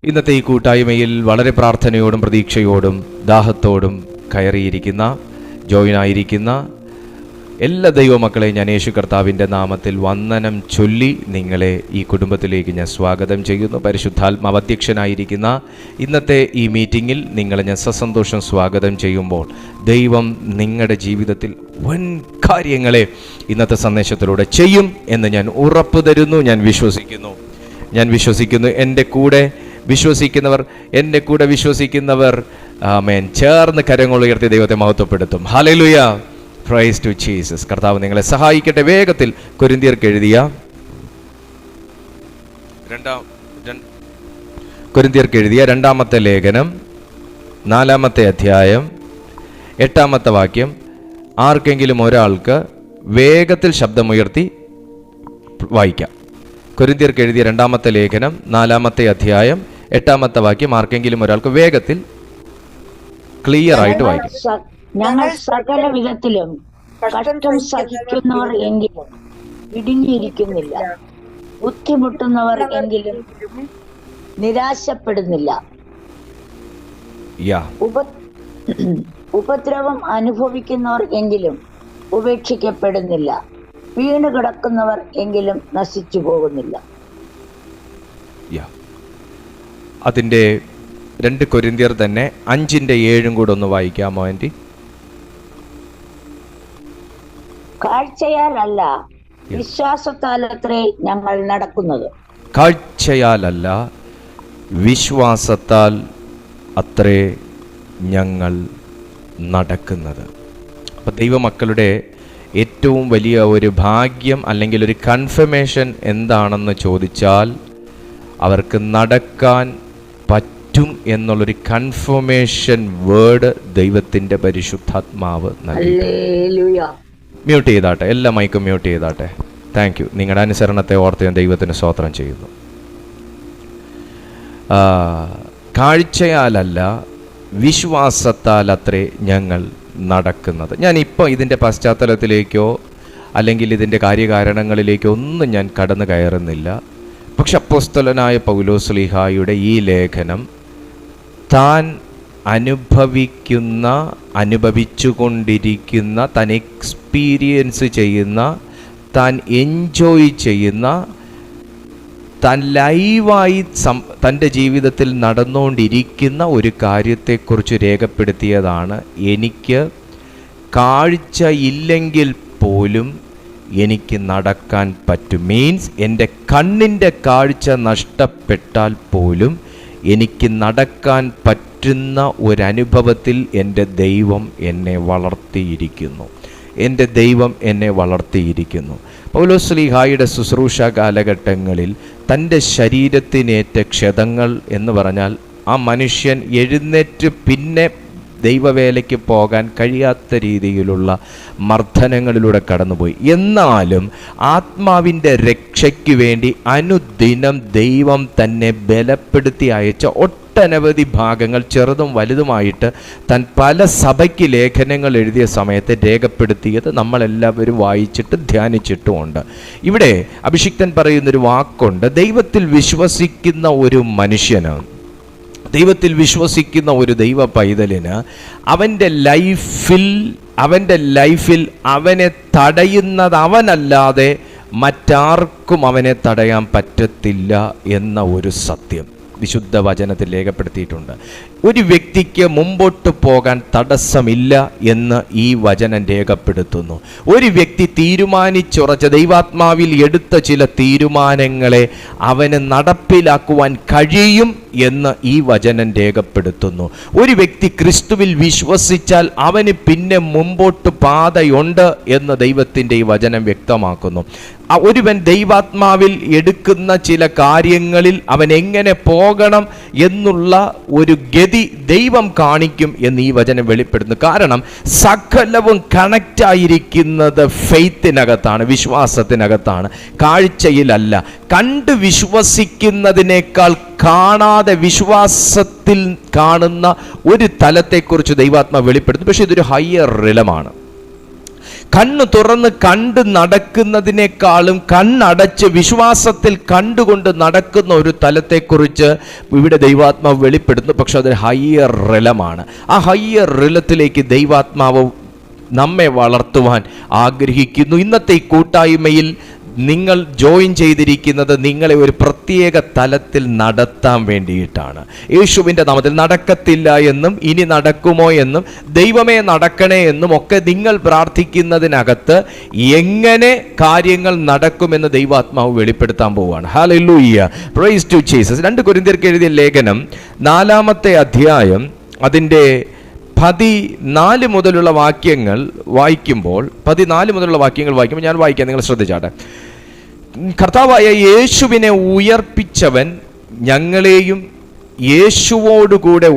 ഇന്നത്തെ ഈ കൂട്ടായ്മയിൽ വളരെ പ്രാർത്ഥനയോടും പ്രതീക്ഷയോടും ദാഹത്തോടും കയറിയിരിക്കുന്ന, ജോയിനായിരിക്കുന്ന എല്ലാ ദൈവമക്കളെ ഞാൻ യേശു കർത്താവിൻ്റെ നാമത്തിൽ വന്ദനം ചൊല്ലി നിങ്ങളെ ഈ കുടുംബത്തിലേക്ക് ഞാൻ സ്വാഗതം ചെയ്യുന്നു. പരിശുദ്ധാത്മാവ് അധ്യക്ഷനായിരിക്കുന്ന ഇന്നത്തെ ഈ മീറ്റിങ്ങിൽ നിങ്ങളെ ഞാൻ സസന്തോഷം സ്വാഗതം ചെയ്യുമ്പോൾ ദൈവം നിങ്ങളുടെ ജീവിതത്തിൽ വൻ കാര്യങ്ങളെ ഇന്നത്തെ സന്ദേശത്തിലൂടെ ചെയ്യും എന്ന് ഞാൻ ഉറപ്പ് തരുന്നു. ഞാൻ വിശ്വസിക്കുന്നു. എൻ്റെ കൂടെ വിശ്വസിക്കുന്നവർ ആമേൻ ചേർന്ന് കരങ്ങൾ ഉയർത്തി ദൈവത്തെ മഹത്വപ്പെടുത്തും. Hallelujah, praise to Jesus. കർത്താവ് നിങ്ങളെ സഹായിക്കട്ടെ. വേഗത്തിൽ കൊരിന്ത്യർക്ക് എഴുതിയ രണ്ടാമത്തെ ലേഖനം 4-ാമത്തെ അധ്യായം 8-ാമത്തെ വാക്യം ആർക്കെങ്കിലും ഒരാൾക്ക് വേഗത്തിൽ ശബ്ദമുയർത്തി വായിക്കാം. കൊരിന്ത്യർക്ക് എഴുതിയ രണ്ടാമത്തെ ലേഖനം 4-ാമത്തെ അധ്യായം 8-ാമത്തെ വാക്യം ആർക്കെങ്കിലും ഒരാൾക്ക് വേഗത്തിൽ ക്ലിയർ ആയിട്ട് വായിക്കാം. ഞങ്ങൾ സകല വിധത്തിലും കഷ്ടം സഹിക്കുന്നവർ എങ്കിലും ഇടുങ്ങിയിരിക്കുന്നില്ല, ബുദ്ധിമുട്ടുന്നവർ എങ്കിലും നിരാശപ്പെടുന്നില്ല, ഉപദ്രവം അനുഭവിക്കുന്നവർ എങ്കിലും ഉപേക്ഷിക്കപ്പെടുന്നില്ല, വീണ് കിടക്കുന്നവർ എങ്കിലും നശിച്ചു പോകുന്നില്ല. അതിൻ്റെ 2 കൊരിന്ത്യർ തന്നെ 5-7 കൂടെ ഒന്ന് വായിക്കാമോ ആൻറ്റി? കാഴ്ചയാലല്ല വിശ്വാസത്താലത്രേ ഞങ്ങൾ നടക്കുന്നത്. കാഴ്ചയാലല്ല വിശ്വാസത്താൽ അത്രേ ഞങ്ങൾ നടക്കുന്നത്. അപ്പം ദൈവമക്കളുടെ ഏറ്റവും വലിയ ഒരു ഭാഗ്യം അല്ലെങ്കിൽ ഒരു കൺഫർമേഷൻ എന്താണെന്ന് ചോദിച്ചാൽ അവർക്ക് നടക്കാൻ പറ്റും എന്നുള്ളൊരു കൺഫർമേഷൻ വേർഡ് ദൈവത്തിൻ്റെ പരിശുദ്ധാത്മാവ് നൽകി. മ്യൂട്ട് ചെയ്താട്ടെ, എല്ലാ മൈക്കും മ്യൂട്ട് ചെയ്താട്ടെ. Thank you. നിങ്ങളുടെ അനുസരണത്തെ ഓർത്ത് ഞാൻ ദൈവത്തിന് സ്തോത്രം ചെയ്യുന്നു. കാഴ്ചയാലല്ല വിശ്വാസത്താൽ അത്രേ ഞങ്ങൾ നടക്കുന്നത്. ഞാനിപ്പോൾ ഇതിൻ്റെ പശ്ചാത്തലത്തിലേക്കോ അല്ലെങ്കിൽ ഇതിൻ്റെ കാര്യകാരണങ്ങളിലേക്കോ ഒന്നും ഞാൻ കടന്നു കയറുന്നില്ല. പക്ഷെ അപ്പോസ്തലനായ പൗലോസ്ലീഹായുടെ ഈ ലേഖനം താൻ അനുഭവിച്ചുകൊണ്ടിരിക്കുന്ന, താൻ എക്സ്പീരിയൻസ് ചെയ്യുന്ന, താൻ എൻജോയ് ചെയ്യുന്ന, താൻ ലൈവായി തൻ്റെ ജീവിതത്തിൽ നടന്നുകൊണ്ടിരിക്കുന്ന ഒരു കാര്യത്തെക്കുറിച്ച് രേഖപ്പെടുത്തിയതാണ്. എനിക്ക് കാഴ്ച ഇല്ലെങ്കിൽ പോലും എനിക്ക് നടക്കാൻ പറ്റും. മീൻസ് എൻ്റെ കണ്ണിൻ്റെ കാഴ്ച നഷ്ടപ്പെട്ടാൽ പോലും എനിക്ക് നടക്കാൻ പറ്റുന്ന ഒരനുഭവത്തിൽ എൻ്റെ ദൈവം എന്നെ വളർത്തിയിരിക്കുന്നു. പൗലോസ്ലീഹായുടെ ശുശ്രൂഷ കാലഘട്ടങ്ങളിൽ തൻ്റെ ശരീരത്തിനേറ്റ ക്ഷതങ്ങൾ എന്ന് പറഞ്ഞാൽ ആ മനുഷ്യൻ എഴുന്നേറ്റ് പിന്നെ ദൈവവേലയ്ക്ക് പോകാൻ കഴിയാത്ത രീതിയിലുള്ള മർദ്ദനങ്ങളിലൂടെ കടന്നുപോയി. എന്നാലും ആത്മാവിൻ്റെ രക്ഷയ്ക്ക് വേണ്ടി അനുദിനം ദൈവം തന്നെ ബലപ്പെടുത്തി അയച്ച ഒട്ടനവധി ഭാഗങ്ങൾ ചെറുതും വലുതുമായിട്ട് താൻ പല സഭയ്ക്ക് ലേഖനങ്ങൾ എഴുതിയ സമയത്ത് രേഖപ്പെടുത്തിയത് നമ്മളെല്ലാവരും വായിച്ചിട്ട് ധ്യാനിച്ചിട്ടുമുണ്ട്. ഇവിടെ അഭിഷിക്തൻ പറയുന്നൊരു വാക്കുണ്ട്. ദൈവത്തിൽ വിശ്വസിക്കുന്ന ഒരു മനുഷ്യന്, ദൈവത്തിൽ വിശ്വസിക്കുന്ന ഒരു ദൈവ പൈതലിന് അവൻ്റെ ലൈഫിൽ അവനെ തടയുന്നത് അവനല്ലാതെ മറ്റാർക്കും അവനെ തടയാൻ പറ്റത്തില്ല എന്ന ഒരു സത്യം വിശുദ്ധ വചനത്തിൽ രേഖപ്പെടുത്തിയിട്ടുണ്ട്. ഒരു വ്യക്തിക്ക് മുമ്പോട്ട് പോകാൻ തടസ്സമില്ല എന്ന് ഈ വചനം രേഖപ്പെടുത്തുന്നു. ഒരു വ്യക്തി തീരുമാനിച്ചുറച്ച, ദൈവാത്മാവിൽ എടുത്ത ചില തീരുമാനങ്ങളെ അവന് നടപ്പിലാക്കുവാൻ കഴിയും എന്ന് ഈ വചനം രേഖപ്പെടുത്തുന്നു. ഒരു വ്യക്തി ക്രിസ്തുവിൽ വിശ്വസിച്ചാൽ അവന് പിന്നെ മുമ്പോട്ട് പാതയുണ്ട് എന്ന് ദൈവത്തിൻ്റെ ഈ വചനം വ്യക്തമാക്കുന്നു. ഒരുവൻ ദൈവാത്മാവിൽ എടുക്കുന്ന ചില കാര്യങ്ങളിൽ അവൻ എങ്ങനെ പോകണം എന്നുള്ള ഒരു ഗതി ദൈവം കാണിക്കും എന്ന് ഈ വചനം വെളിപ്പെടുന്നു. കാരണം സകലവും കണക്റ്റായിരിക്കുന്നത് ഫെയ്ത്തിനകത്താണ്, വിശ്വാസത്തിനകത്താണ്, കാഴ്ചയിലല്ല. കണ്ട് വിശ്വസിക്കുന്നതിനേക്കാൾ കാണാതെ വിശ്വാസത്തിൽ കാണുന്ന ഒരു തലത്തെക്കുറിച്ച് ദൈവാത്മാവ് വെളിപ്പെടുത്തുന്നു. പക്ഷേ ഇതൊരു ഹയർ റിലമാണ്. കണ്ണ് തുറന്ന് കണ്ട് നടക്കുന്നതിനേക്കാളും കണ്ണടച്ച് വിശ്വാസത്തിൽ കണ്ടുകൊണ്ട് നടക്കുന്ന ഒരു തലത്തെക്കുറിച്ച് ഇവിടെ ദൈവാത്മാവ് വെളിപ്പെടുന്നു. പക്ഷെ അതൊരു ഹയ്യർ റിലമാണ്. ആ ഹയ്യർ റിലത്തിലേക്ക് ദൈവാത്മാവ് നമ്മെ വളർത്തുവാൻ ആഗ്രഹിക്കുന്നു. ഇന്നത്തെ ഈ കൂട്ടായ്മയിൽ നിങ്ങൾ ജോയിൻ ചെയ്തിരിക്കുന്നത് നിങ്ങളെ ഒരു പ്രത്യേക തലത്തിൽ നടത്താൻ വേണ്ടിയിട്ടാണ്. യേശുവിൻ്റെ നാമത്തിൽ നടക്കത്തില്ല എന്നും ഇനി നടക്കുമോ എന്നും ദൈവമേ നടക്കണേ എന്നും ഒക്കെ നിങ്ങൾ പ്രാർത്ഥിക്കുന്നതിനകത്ത് എങ്ങനെ കാര്യങ്ങൾ നടക്കുമെന്ന് ദൈവാത്മാവ് വെളിപ്പെടുത്താൻ പോവുകയാണ്. Hallelujah, praise to Jesus. 2 കൊരിന്ത്യർക്ക് എഴുതിയ ലേഖനം 4-ാമത്തെ അധ്യായം അതിൻ്റെ 14 മുതലുള്ള വാക്യങ്ങൾ വായിക്കുമ്പോൾ ഞാൻ വായിക്കാം, നിങ്ങൾ ശ്രദ്ധിച്ചാട്ടെ. കർത്താവായ യേശുവിനെ ഉയർപ്പിച്ചവൻ ഞങ്ങളെയും യേശുവോടുകൂടെ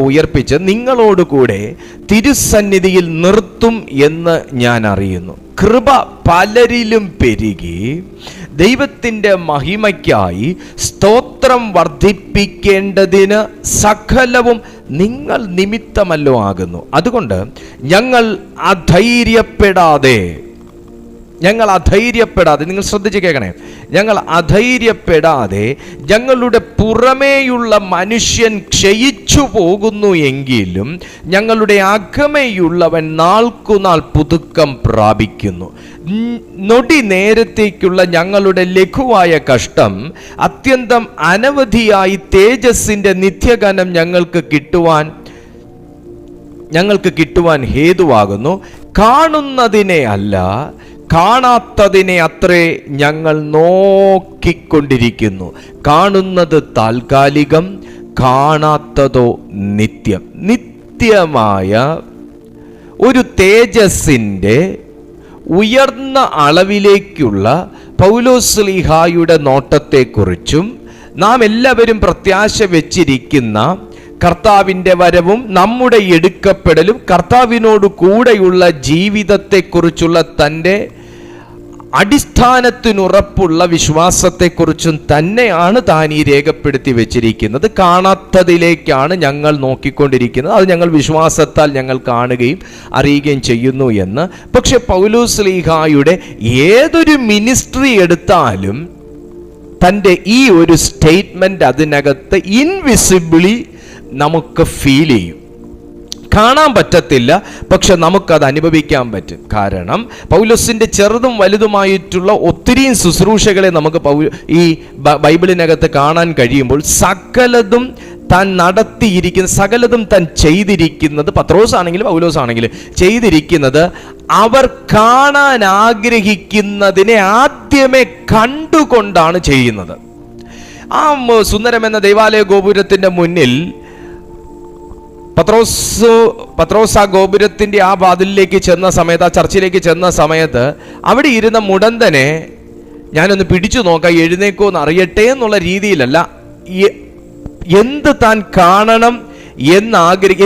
ഉയർപ്പിച്ച് നിങ്ങളോടുകൂടെ തിരുസന്നിധിയിൽ നിർത്തും എന്ന് ഞാൻ അറിയുന്നു. കൃപ പലരിലും പെരുകി ദൈവത്തിൻ്റെ മഹിമയ്ക്കായി സ്തോത്രം വർദ്ധിപ്പിക്കേണ്ടതിന് സകലവും നിങ്ങൾ നിമിത്തമല്ലോ ആകുന്നു. അതുകൊണ്ട് ഞങ്ങൾ അധൈര്യപ്പെടാതെ, നിങ്ങൾ ശ്രദ്ധിച്ച് കേൾക്കണേ, ഞങ്ങൾ അധൈര്യപ്പെടാതെ ഞങ്ങളുടെ പുറമേയുള്ള മനുഷ്യൻ ക്ഷയിച്ചു പോകുന്നു എങ്കിലും ഞങ്ങളുടെ അകമേയുള്ളവൻ നാൾക്കുനാൾ പുതുക്കം പ്രാപിക്കുന്നു. നൊടി നേരത്തേക്കുള്ള ഞങ്ങളുടെ ലഘുവായ കഷ്ടം അത്യന്തം അനവധിയായി തേജസ്സിൻ്റെ നിത്യഗനം ഞങ്ങൾക്ക് കിട്ടുവാൻ ഹേതുവാകുന്നു. കാണുന്നതിനെ അല്ല, കാണാത്തതിനെ അത്രേ ഞങ്ങൾ നോക്കിക്കൊണ്ടിരിക്കുന്നു. കാണുന്നത് താൽക്കാലികം, കാണാത്തതോ നിത്യം. നിത്യമായ ഒരു തേജസ്സിൻ്റെ ഉയർന്ന അളവിലേക്കുള്ള പൗലോസ്ലീഹായുടെ നോട്ടത്തെക്കുറിച്ചും നാം എല്ലാവരും പ്രത്യാശ വെച്ചിരിക്കുന്ന കർത്താവിൻ്റെ വരവും നമ്മുടെ എടുക്കപ്പെടലും കർത്താവിനോട് കൂടെയുള്ള ജീവിതത്തെക്കുറിച്ചുള്ള തൻ്റെ അടിസ്ഥാനത്തിനുറപ്പുള്ള വിശ്വാസത്തെക്കുറിച്ചും തന്നെയാണ് താൻ ഈ രേഖപ്പെടുത്തി വെച്ചിരിക്കുന്നത്. കാണാത്തതിലേക്കാണ് ഞങ്ങൾ നോക്കിക്കൊണ്ടിരിക്കുന്നത്, അത് ഞങ്ങൾ വിശ്വാസത്താൽ ഞങ്ങൾ കാണുകയും അറിയുകയും ചെയ്യുന്നു എന്ന്. പക്ഷെ പൗലോസ്ലീഹായുടെ ഏതൊരു മിനിസ്ട്രി എടുത്താലും തൻ്റെ ഈ ഒരു സ്റ്റേറ്റ്മെന്റ് അതിനകത്ത് ഇൻവിസിബിളി നമുക്ക് ഫീൽ ചെയ്യും. കാണാൻ പറ്റത്തില്ല, പക്ഷെ നമുക്കത് അനുഭവിക്കാൻ പറ്റും. കാരണം പൗലോസിന്റെ ചെറുതും വലുതുമായിട്ടുള്ള ഒത്തിരിയും ശുശ്രൂഷകളെ നമുക്ക് ഈ ബൈബിളിനകത്ത് കാണാൻ കഴിയുമ്പോൾ സകലതും താൻ നടത്തിയിരിക്കുന്ന, സകലതും താൻ ചെയ്തിരിക്കുന്നത്, പത്രോസ് ആണെങ്കിലും പൗലോസ് ആണെങ്കിലും ചെയ്തിരിക്കുന്നത് അവർ കാണാൻ ആഗ്രഹിക്കുന്നതിനെ ആദ്യമേ കണ്ടുകൊണ്ടാണ് ചെയ്യുന്നത്. ആ സുന്ദരം എന്ന ദൈവാലയ ഗോപുരത്തിന്റെ മുന്നിൽ പത്രോസ് ആ ഗോപുരത്തിന്റെ ആ വാതിലിലേക്ക് ചെന്ന സമയത്ത്, ആ ചർച്ചിലേക്ക് ചെന്ന സമയത്ത് അവിടെ ഇരുന്ന മുടന്തനെ ഞാനൊന്ന് പിടിച്ചു നോക്കാം, എഴുന്നേക്കോ എന്ന് അറിയട്ടെ എന്നുള്ള രീതിയിലല്ല, എന്ത് താൻ കാണണം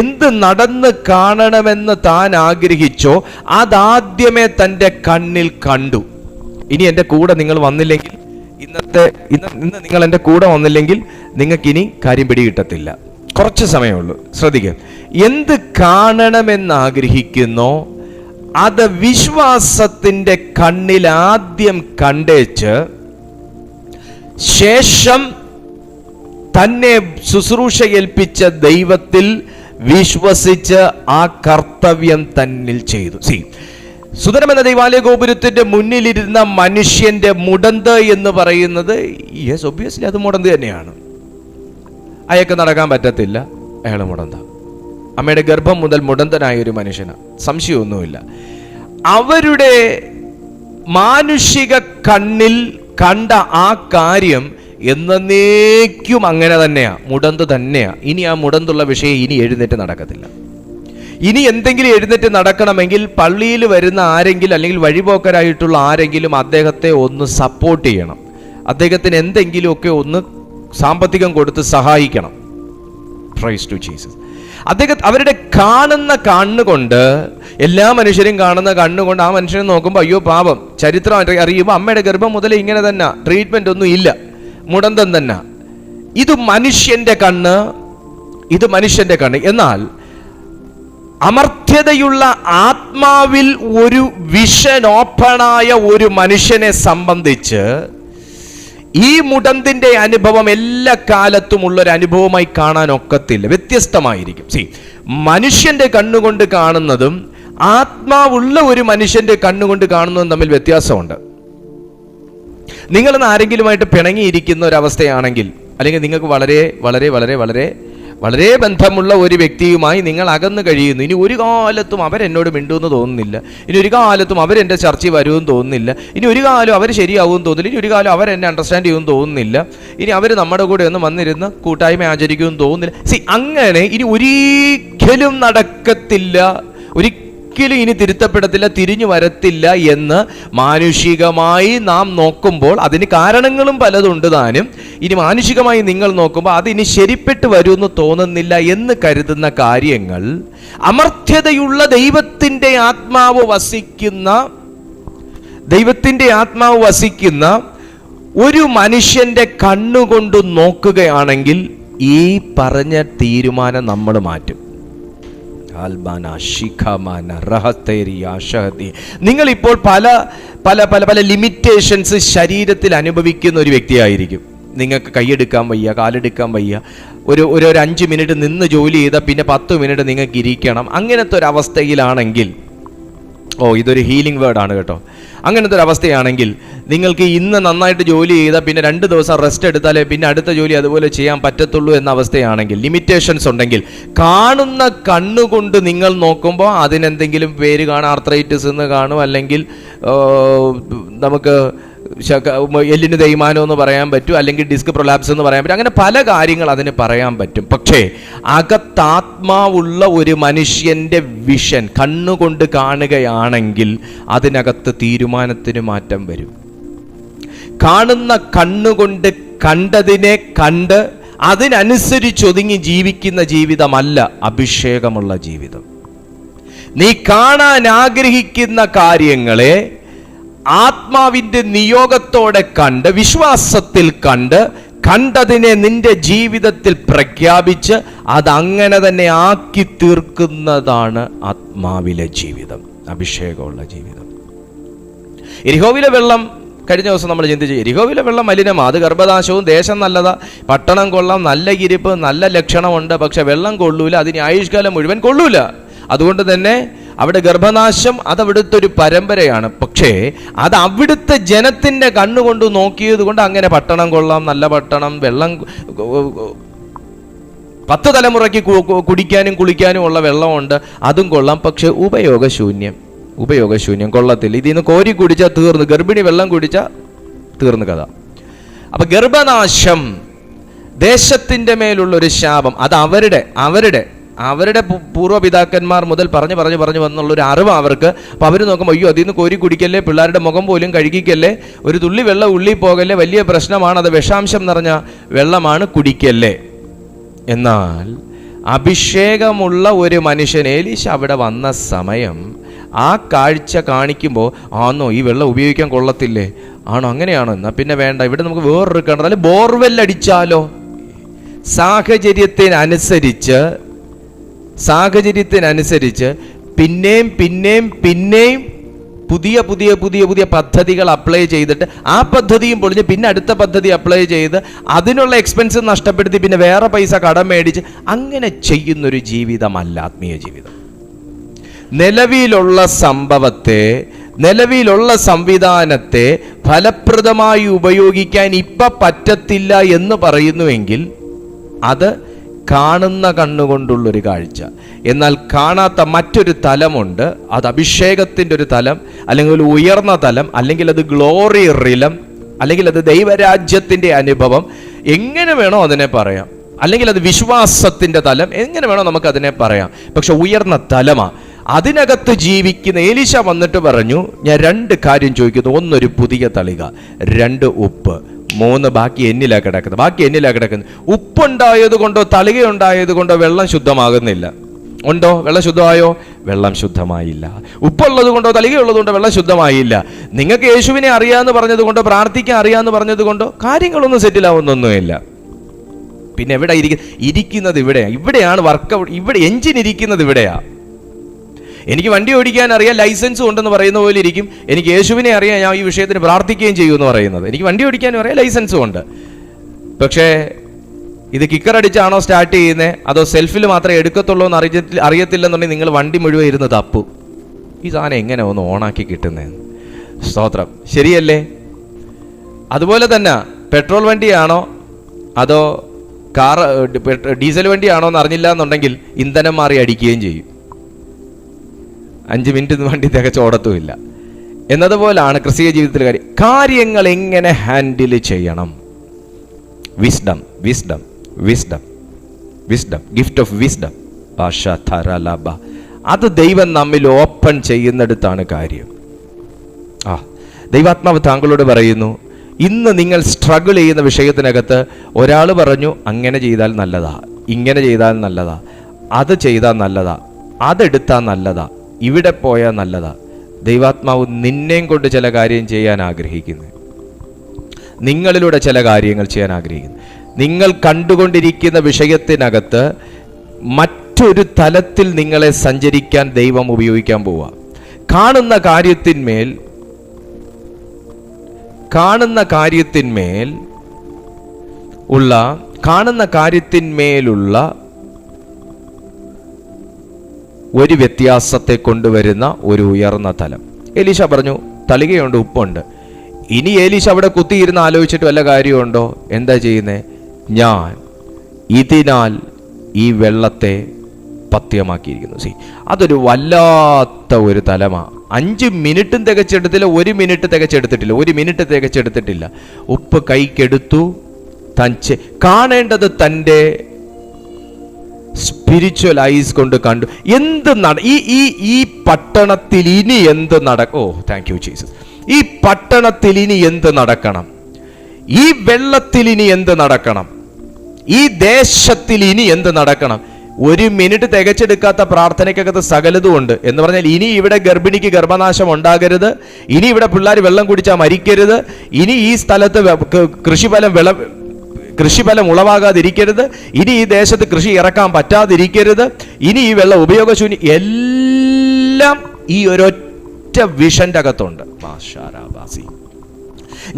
എന്ത് നടന്ന് കാണണമെന്ന് താൻ ആഗ്രഹിച്ചോ അതാദ്യമേ തൻ്റെ കണ്ണിൽ കണ്ടു. ഇനി എൻ്റെ കൂടെ നിങ്ങൾ വന്നില്ലെങ്കിൽ, ഇന്ന് നിങ്ങൾ എൻ്റെ കൂടെ വന്നില്ലെങ്കിൽ നിങ്ങൾക്കിനി കാര്യം പിടികിട്ടത്തില്ല. കുറച്ച് സമയമുള്ളൂ, ശ്രദ്ധിക്കുക. എന്ത് കാണണമെന്ന് ആഗ്രഹിക്കുന്നോ അത് വിശ്വാസത്തിൻ്റെ കണ്ണിൽ ആദ്യം കണ്ടേച്ച് ശേഷം തന്നെ ശുശ്രൂഷ ഏൽപ്പിച്ച ദൈവത്തിൽ വിശ്വസിച്ച് ആ കർത്തവ്യം തന്നിൽ ചെയ്തു. സുന്ദരമെന്ന ദൈവാലയ ഗോപുരത്തിന്റെ മുന്നിലിരുന്ന മനുഷ്യന്റെ മുടന്ത് എന്ന് പറയുന്നത്, യെസ് ഒബ്വിയസ്ലി അത് മുടന്ത് തന്നെയാണ്. അയാൾക്ക് നടക്കാൻ പറ്റത്തില്ല, അയാൾ മുടന്ത. അമ്മയുടെ ഗർഭം മുതൽ മുടന്തനായ ഒരു മനുഷ്യനാണ്, സംശയമൊന്നുമില്ല. അവരുടെ മാനുഷിക കണ്ണിൽ കണ്ട ആ കാര്യം എന്നേക്കും അങ്ങനെ തന്നെയാ, മുടന്ത് തന്നെയാ. ഇനി ആ മുടന്തുള്ള വിഷയം ഇനി എഴുന്നേറ്റ് നടക്കത്തില്ല. ഇനി എന്തെങ്കിലും എഴുന്നേറ്റ് നടക്കണമെങ്കിൽ പള്ളിയിൽ വരുന്ന ആരെങ്കിലും അല്ലെങ്കിൽ വഴിപോക്കരായിട്ടുള്ള ആരെങ്കിലും അദ്ദേഹത്തെ ഒന്ന് സപ്പോർട്ട് ചെയ്യണം, അദ്ദേഹത്തിന് എന്തെങ്കിലുമൊക്കെ ഒന്ന് സാമ്പത്തികം കൊടുത്ത് സഹായിക്കണം. Praise to Jesus. അവരുടെ കാണുന്ന കണ്ണുകൊണ്ട്, എല്ലാ മനുഷ്യരും കാണുന്ന കണ്ണുകൊണ്ട് ആ മനുഷ്യനെ നോക്കുമ്പോൾ അയ്യോ പാപം, ചരിത്രം അറിയുമ്പോൾ അമ്മയുടെ ഗർഭം മുതലേ ഇങ്ങനെ തന്നെ, ട്രീറ്റ്മെന്റ് ഒന്നും ഇല്ല, മുടന്തം തന്നെ. ഇത് മനുഷ്യന്റെ കണ്ണ്. എന്നാൽ അമർത്യതയുള്ള ആത്മാവിൽ ഒരു വിഷൻ ഓപ്പണായ ഒരു മനുഷ്യനെ സംബന്ധിച്ച് ഈ മുടന്തിന്റെ അനുഭവം എല്ലാ കാലത്തും ഉള്ളൊരു അനുഭവമായി കാണാൻ ഒക്കത്തില്ല, വ്യത്യസ്തമായിരിക്കും. മനുഷ്യന്റെ കണ്ണുകൊണ്ട് കാണുന്നതും ആത്മാവുള്ള ഒരു മനുഷ്യന്റെ കണ്ണുകൊണ്ട് കാണുന്നതും തമ്മിൽ വ്യത്യാസമുണ്ട്. നിങ്ങളിന്ന് ആരെങ്കിലുമായിട്ട് പിണങ്ങിയിരിക്കുന്ന ഒരവസ്ഥയാണെങ്കിൽ, അല്ലെങ്കിൽ നിങ്ങൾക്ക് വളരെ വളരെ വളരെ വളരെ വളരെ ബന്ധമുള്ള ഒരു വ്യക്തിയുമായി നിങ്ങൾ അകന്നു കഴിയുന്നു, ഇനി ഒരു കാലത്തും അവരെന്നോട് മിണ്ടുമെന്ന് തോന്നുന്നില്ല, ഇനി ഒരു കാലത്തും അവരെൻ്റെ ചർച്ചയിൽ വരുമെന്ന് തോന്നുന്നില്ല, ഇനി ഒരു കാലം അവർ ശരിയാവുമെന്ന് തോന്നുന്നില്ല, ഇനി ഒരു കാലം അവരെന്നെ അണ്ടർസ്റ്റാൻഡ് ചെയ്യുമെന്ന് തോന്നുന്നില്ല, ഇനി അവർ നമ്മുടെ കൂടെ ഒന്ന് വന്നിരുന്ന് കൂട്ടായ്മ ആചരിക്കുമെന്ന് തോന്നുന്നില്ല. അങ്ങനെ ഇനി ഒരിക്കലും നടക്കത്തില്ല, ഒരിക്കലും ഇനി തിരുത്തപ്പെടത്തില്ല, തിരിഞ്ഞു വരത്തില്ല എന്ന് മാനുഷികമായി നാം നോക്കുമ്പോൾ, അതിന് കാരണങ്ങളും പലതുണ്ട് താനും. ഇനി മാനുഷികമായി നിങ്ങൾ നോക്കുമ്പോൾ അതിനി ശരിപ്പെട്ട് വരുമെന്ന് തോന്നുന്നില്ല എന്ന് കരുതുന്ന കാര്യങ്ങൾ അമർത്യതയുള്ള ദൈവത്തിൻ്റെ ആത്മാവ് വസിക്കുന്ന ഒരു മനുഷ്യന്റെ കണ്ണുകൊണ്ട് നോക്കുകയാണെങ്കിൽ ഈ പറഞ്ഞ തീരുമാനം നമ്മൾ മാറ്റും. നിങ്ങളിപ്പോൾ പല പല പല പല ലിമിറ്റേഷൻസ് ശരീരത്തിൽ അനുഭവിക്കുന്ന ഒരു വ്യക്തിയായിരിക്കും. നിങ്ങൾക്ക് കൈയെടുക്കാൻ വയ്യ, കാലെടുക്കാൻ വയ്യ, ഒരു 5 മിനിറ്റ് നിന്ന് ജോലി ചെയ്താൽ പിന്നെ 10 മിനിറ്റ് നിങ്ങൾക്ക് ഇരിക്കണം. അങ്ങനത്തെ ഒരു അവസ്ഥയിലാണെങ്കിൽ, ഇതൊരു ഹീലിംഗ് വേർഡാണ് കേട്ടോ, അങ്ങനത്തെ ഒരു അവസ്ഥയാണെങ്കിൽ നിങ്ങൾക്ക് ഇന്ന് നന്നായിട്ട് ജോലി ചെയ്താൽ പിന്നെ 2 ദിവസം റെസ്റ്റ് എടുത്താലേ പിന്നെ അടുത്ത ജോലി അതുപോലെ ചെയ്യാൻ പറ്റത്തുള്ളൂ എന്ന അവസ്ഥയാണെങ്കിൽ, ലിമിറ്റേഷൻസ് ഉണ്ടെങ്കിൽ, കാണുന്ന കണ്ണുകൊണ്ട് നിങ്ങൾ നോക്കുമ്പോൾ അതിനെന്തെങ്കിലും പേര് കാണാം, ആർത്രൈറ്റിസ് എന്ന് കാണും, അല്ലെങ്കിൽ നമുക്ക് എല്ലിന് തേയ്മാനം എന്ന് പറയാൻ പറ്റും, അല്ലെങ്കിൽ ഡിസ്ക് പ്രൊലാപ്സ് എന്ന് പറയാൻ പറ്റും. അങ്ങനെ പല കാര്യങ്ങൾ അതിന് പറയാൻ പറ്റും. പക്ഷേ അകത്താത്മാവുള്ള ഒരു മനുഷ്യന്റെ വിഷൻ കണ്ണുകൊണ്ട് കാണുകയാണെങ്കിൽ അതിനകത്ത് തീരുമാനത്തിന് മാറ്റം വരും. കാണുന്ന കണ്ണുകൊണ്ട് കണ്ടതിനെ കണ്ട് അതിനനുസരിച്ചൊതുങ്ങി ജീവിക്കുന്ന ജീവിതമല്ല അഭിഷേകമുള്ള ജീവിതം. നീ കാണാൻ ആഗ്രഹിക്കുന്ന കാര്യങ്ങളെ ആത്മാവിന്റെ നിയോഗത്തോടെ കണ്ട്, വിശ്വാസത്തിൽ കണ്ടതിനെ നിന്റെ ജീവിതത്തിൽ പ്രഖ്യാപിച്ച് അതങ്ങനെ തന്നെ ആക്കി തീർക്കുന്നതാണ് ആത്മാവിലെ ജീവിതം, അഭിഷേകമുള്ള ജീവിതം. യെരിഹോവിലെ വെള്ളം കഴിഞ്ഞ ദിവസം നമ്മൾ ചിന്തിച്ചു. യെരിഹോവിലെ വെള്ളം മലിനമാ, അത് ഗർഭനാശവും, ദേശം നല്ലതാ, പട്ടണം കൊള്ളാം, നല്ല ഇരിപ്പ്, നല്ല ലക്ഷണമുണ്ട്, പക്ഷെ വെള്ളം കൊള്ളൂല, അതിന് ആയുഷ്കാലം മുഴുവൻ കൊള്ളൂല. അതുകൊണ്ട് തന്നെ അവിടെ ഗർഭനാശം അതവിടുത്തെ ഒരു പരമ്പരയാണ്. പക്ഷേ അത് അവിടുത്തെ ജനത്തിൻ്റെ കണ്ണുകൊണ്ട് നോക്കിയത് കൊണ്ട് അങ്ങനെ പട്ടണം കൊള്ളാം, നല്ല പട്ടണം, വെള്ളം 10 തലമുറയ്ക്ക് കുടിക്കാനും കുളിക്കാനും ഉള്ള വെള്ളമുണ്ട്, അതും കൊള്ളാം, പക്ഷെ ഉപയോഗശൂന്യം, കൊള്ളത്തില്ല. ഇതിന്ന് കോരി കുടിച്ചാൽ തീർന്നു, ഗർഭിണി വെള്ളം കുടിച്ചാൽ തീർന്നു കഥ. അപ്പൊ ഗർഭനാശം ദേശത്തിൻ്റെ മേലുള്ളൊരു ശാപം, അത് അവരുടെ പൂർവ്വപിതാക്കന്മാർ മുതൽ പറഞ്ഞു വന്നുള്ളൊരു അറിവ് അവർക്ക്. അപ്പം അവർ നോക്കുമ്പോൾ അയ്യോ അതിൽ നിന്ന് കോരി കുടിക്കല്ലേ, പിള്ളേരുടെ മുഖം പോലും കഴുകിക്കല്ലേ, ഒരു തുള്ളി വെള്ളം ഉള്ളിൽ പോകല്ലേ, വലിയ പ്രശ്നമാണ്, അത് വിഷാംശം നിറഞ്ഞ വെള്ളമാണ്, കുടിക്കല്ലേ. എന്നാൽ അഭിഷേകമുള്ള ഒരു മനുഷ്യൻ ഏലീശ അവിടെ വന്ന സമയം ആ കാഴ്ച കാണിക്കുമ്പോൾ, ആണോ ഈ വെള്ളം ഉപയോഗിക്കാൻ കൊള്ളത്തില്ലേ, ആണോ അങ്ങനെയാണോ, എന്നാൽ പിന്നെ വേണ്ട, ഇവിടെ നമുക്ക് വേറൊരു കിണർ, അല്ലെങ്കിൽ ബോർവെൽ അടിച്ചാലോ. സാഹചര്യത്തിനനുസരിച്ച് പിന്നെയും പുതിയ പദ്ധതികൾ അപ്ലൈ ചെയ്തിട്ട് ആ പദ്ധതിയും പൊളിഞ്ഞ് പിന്നെ അടുത്ത പദ്ധതി അപ്ലൈ ചെയ്ത് അതിനുള്ള എക്സ്പെൻസ് നഷ്ടപ്പെടുത്തി പിന്നെ വേറെ പൈസ കടം മേടിച്ച് അങ്ങനെ ചെയ്യുന്നൊരു ജീവിതമല്ല ആത്മീയ ജീവിതം. നിലവിലുള്ള സംവിധാനത്തെ ഫലപ്രദമായി ഉപയോഗിക്കാൻ ഇപ്പം പറ്റത്തില്ല എന്ന് പറയുന്നുവെങ്കിൽ അത് കാണുന്ന കണ്ണുകൊണ്ടുള്ളൊരു കാഴ്ച. എന്നാൽ കാണാത്ത മറ്റൊരു തലമുണ്ട്, അത് അഭിഷേകത്തിൻ്റെ ഒരു തലം, അല്ലെങ്കിൽ ഒരു ഉയർന്ന തലം, അല്ലെങ്കിൽ അത് ഗ്ലോറി റിലം, അല്ലെങ്കിൽ അത് ദൈവരാജ്യത്തിൻ്റെ അനുഭവം, എങ്ങനെ വേണോ അതിനെ പറയാം, അല്ലെങ്കിൽ അത് വിശ്വാസത്തിൻ്റെ തലം, എങ്ങനെ വേണോ നമുക്കതിനെ പറയാം. പക്ഷെ ഉയർന്ന തലമാണ്. അതിനകത്ത് ജീവിക്കുന്ന ഏലീശ വന്നിട്ട് പറഞ്ഞു, ഞാൻ 2 കാര്യം ചോദിക്കുന്നു. 1 ഒരു പുതിയ തളിക, 2 ഉപ്പ്, 3 ബാക്കി എന്നിലാണ് കിടക്കുന്നത്. ഉപ്പുണ്ടായത് കൊണ്ടോ തളികയുണ്ടായത് കൊണ്ടോ വെള്ളം ശുദ്ധമാകുന്നില്ല. ഉണ്ടോ? വെള്ളം ശുദ്ധമായോ? വെള്ളം ശുദ്ധമായില്ല. ഉപ്പുള്ളത് കൊണ്ടോ തളികയുള്ളത് കൊണ്ടോ വെള്ളം ശുദ്ധമായില്ല. നിങ്ങൾക്ക് യേശുവിനെ അറിയാമെന്ന് പറഞ്ഞത് കൊണ്ടോ പ്രാർത്ഥിക്കാൻ അറിയാമെന്ന് പറഞ്ഞത് കൊണ്ടോ കാര്യങ്ങളൊന്നും സെറ്റിലാവുന്നൊന്നുമില്ല. പിന്നെ എവിടെ ഇരിക്കുന്നത്? ഇവിടെയാണ് വർക്ക്. ഇവിടെ എഞ്ചിൻ ഇരിക്കുന്നത് ഇവിടെയാ. എനിക്ക് വണ്ടി ഓടിക്കാൻ അറിയാം, ലൈസൻസും ഉണ്ടെന്ന് പറയുന്ന പോലെ ഇരിക്കും എനിക്ക് യേശുവിനെ അറിയാം, ഞാൻ ഈ വിഷയത്തിന് പ്രാർത്ഥിക്കുകയും ചെയ്യുമെന്ന് പറയുന്നത്. എനിക്ക് വണ്ടി ഓടിക്കാനും അറിയാം, ലൈസൻസും ഉണ്ട്. പക്ഷേ ഇത് കിക്കറടിച്ചാണോ സ്റ്റാർട്ട് ചെയ്യുന്നത് അതോ സെൽഫിൽ മാത്രമേ എടുക്കത്തുള്ളൂ എന്ന് അറിയത്തില്ലെന്നുണ്ടെങ്കിൽ നിങ്ങൾ വണ്ടി മുഴുവൻ ഇരുന്ന് തപ്പും. ഈ സാധനം എങ്ങനെ ഒന്ന് ഓണാക്കി കിട്ടുന്നത്? സ്തോത്രം, ശരിയല്ലേ? അതുപോലെ തന്നെ പെട്രോൾ വണ്ടിയാണോ അതോ ഡീസൽ വണ്ടിയാണോ എന്ന് അറിഞ്ഞില്ല എന്നുണ്ടെങ്കിൽ ഇന്ധനം മാറി അടിക്കുകയും ചെയ്യും. 5 മിനിറ്റ് വണ്ടി തികച്ച് ഓടത്തുമില്ല. എന്നതുപോലാണ് ക്രിസ്തീയ ജീവിതത്തിലെ കാര്യങ്ങൾ എങ്ങനെ ഹാൻഡിൽ ചെയ്യണം. Wisdom, wisdom, wisdom, wisdom, gift of wisdom, ഭാഷ ധരലഭ, അത് ദൈവം നമ്മിൽ ഓപ്പൺ ചെയ്യുന്നിടത്താണ് കാര്യം. ദൈവാത്മാവ് താങ്കളോട് പറയുന്നു, ഇന്ന് നിങ്ങൾ സ്ട്രഗിൾ ചെയ്യുന്ന വിഷയത്തിനകത്ത് ഒരാൾ പറഞ്ഞു അങ്ങനെ ചെയ്താൽ നല്ലതാ, ഇങ്ങനെ ചെയ്താൽ നല്ലതാ, അത് ചെയ്താൽ നല്ലതാ, അതെടുത്താൽ നല്ലതാ, ഇവിടെ പോയാൽ നല്ലതാ. ദൈവാത്മാവ് നിന്നെയും കൊണ്ട് ചില കാര്യം ചെയ്യാൻ ആഗ്രഹിക്കുന്നു, നിങ്ങളിലൂടെ ചില കാര്യങ്ങൾ ചെയ്യാൻ ആഗ്രഹിക്കുന്നു. നിങ്ങൾ കണ്ടുകൊണ്ടിരിക്കുന്ന വിഷയത്തിനകത്ത് മറ്റൊരു തലത്തിൽ നിങ്ങളെ സഞ്ചരിക്കാൻ ദൈവം ഉപയോഗിക്കാൻ പോവുക. കാണുന്ന കാര്യത്തിന്മേലുള്ള ഒരു വ്യത്യാസത്തെ കൊണ്ടുവരുന്ന ഒരു ഉയർന്ന തലം. എലീശ പറഞ്ഞു തളികയുണ്ട്, ഉപ്പുണ്ട്. ഇനി എലീശ അവിടെ കുത്തിയിരുന്ന് ആലോചിച്ചിട്ട് വല്ല കാര്യമുണ്ടോ? എന്താ ചെയ്യുന്നേ? ഞാൻ ഇതിനാൽ ഈ വെള്ളത്തെ പഥ്യമാക്കിയിരിക്കുന്നു. അതൊരു വല്ലാത്ത ഒരു തലമാ. 5 മിനിറ്റും തികച്ചെടുത്തില്ല, 1 മിനിറ്റ് തികച്ചെടുത്തിട്ടില്ല, 1 മിനിറ്റ് തികച്ചെടുത്തിട്ടില്ല. ഉപ്പ് കൈക്കെടുത്തു, കാണേണ്ടത് തൻ്റെ സ്പിരിച്വൽ ഐസ് കൊണ്ട് കണ്ടു. ഈ പട്ടണത്തിൽ ഇനി എന്ത് നടക്കും? Thank you Jesus. ഈ പട്ടണത്തിൽ ഇനി എന്ത് നടക്കണം? ഈ വെള്ളത്തിൽ ഇനി എന്ത് നടക്കണം? ഈ ദേശത്തിൽ ഇനി എന്ത് നടക്കണം? 1 മിനിറ്റ് തികച്ചെടുക്കാത്ത പ്രാർത്ഥനയ്ക്കകത്ത് സകലതും ഉണ്ട് എന്ന് പറഞ്ഞാൽ, ഇനി ഇവിടെ ഗർഭിണിക്ക് ഗർഭനാശം ഉണ്ടാകരുത്, ഇനി ഇവിടെ പിള്ളേർ വെള്ളം കുടിച്ചാൽ മരിക്കരുത്, ഇനി ഈ സ്ഥലത്ത് കൃഷിഫലം ഉളവാകാതിരിക്കരുത്, ഇനി ഈ ദേശത്ത് കൃഷി ഇറക്കാൻ പറ്റാതിരിക്കരുത്, ഇനി ഈ വെള്ളം ഉപയോഗശൂന്യം, എല്ലാം ഈ ഒരൊറ്റ വിഷന്റെ അകത്തുണ്ട്.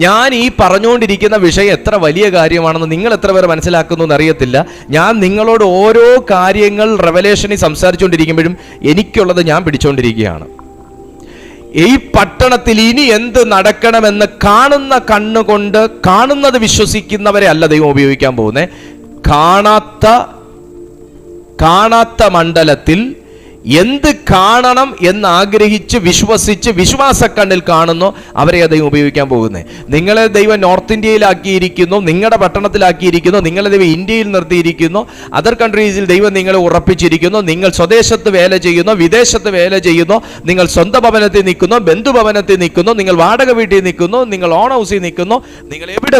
ഞാൻ ഈ പറഞ്ഞുകൊണ്ടിരിക്കുന്ന വിഷയം എത്ര വലിയ കാര്യമാണെന്ന് നിങ്ങൾ എത്ര പേർ മനസ്സിലാക്കുന്നു എന്നറിയത്തില്ല. ഞാൻ നിങ്ങളോട് ഓരോ കാര്യങ്ങൾ റെവലേഷനിൽ സംസാരിച്ചുകൊണ്ടിരിക്കുമ്പോഴും എനിക്കുള്ളത് ഞാൻ പിടിച്ചുകൊണ്ടിരിക്കുകയാണ്. ഈ പട്ടണത്തിൽ ഇനി എന്ത് നടക്കണമെന്ന് കാണുന്ന കണ്ണുകൊണ്ട് കാണുന്നത് വിശ്വസിക്കുന്നവരെ അല്ല ദൈവം ഉപയോഗിക്കാൻ പോകുന്നത്. കാണാത്ത മണ്ഡലത്തിൽ എന്ത് കാണണം എന്ന് ആഗ്രഹിച്ച് വിശ്വസിച്ച് വിശ്വാസക്കണ്ണിൽ കാണുന്നു അവരെ ദൈവം ഉപയോഗിക്കാൻ പോകുന്നത്. നിങ്ങളെ ദൈവം നോർത്ത് ഇന്ത്യയിലാക്കിയിരിക്കുന്നു, നിങ്ങളുടെ പട്ടണത്തിലാക്കിയിരിക്കുന്നു, നിങ്ങളെ ദൈവം ഇന്ത്യയിൽ നിർത്തിയിരിക്കുന്നു, അതർ കൺട്രീസിൽ ദൈവം നിങ്ങളെ ഉറപ്പിച്ചിരിക്കുന്നു. നിങ്ങൾ സ്വദേശത്ത് വേല ചെയ്യുന്നു, വിദേശത്ത് വേല ചെയ്യുന്നു, നിങ്ങൾ സ്വന്തം ഭവനത്തിൽ നിൽക്കുന്നു, ബന്ധുഭവനത്തിൽ നിൽക്കുന്നു, നിങ്ങൾ വാടക വീട്ടിൽ നിൽക്കുന്നു, നിങ്ങൾ ഓൺ ഹൗസിൽ നിൽക്കുന്നു. നിങ്ങൾ എവിടെ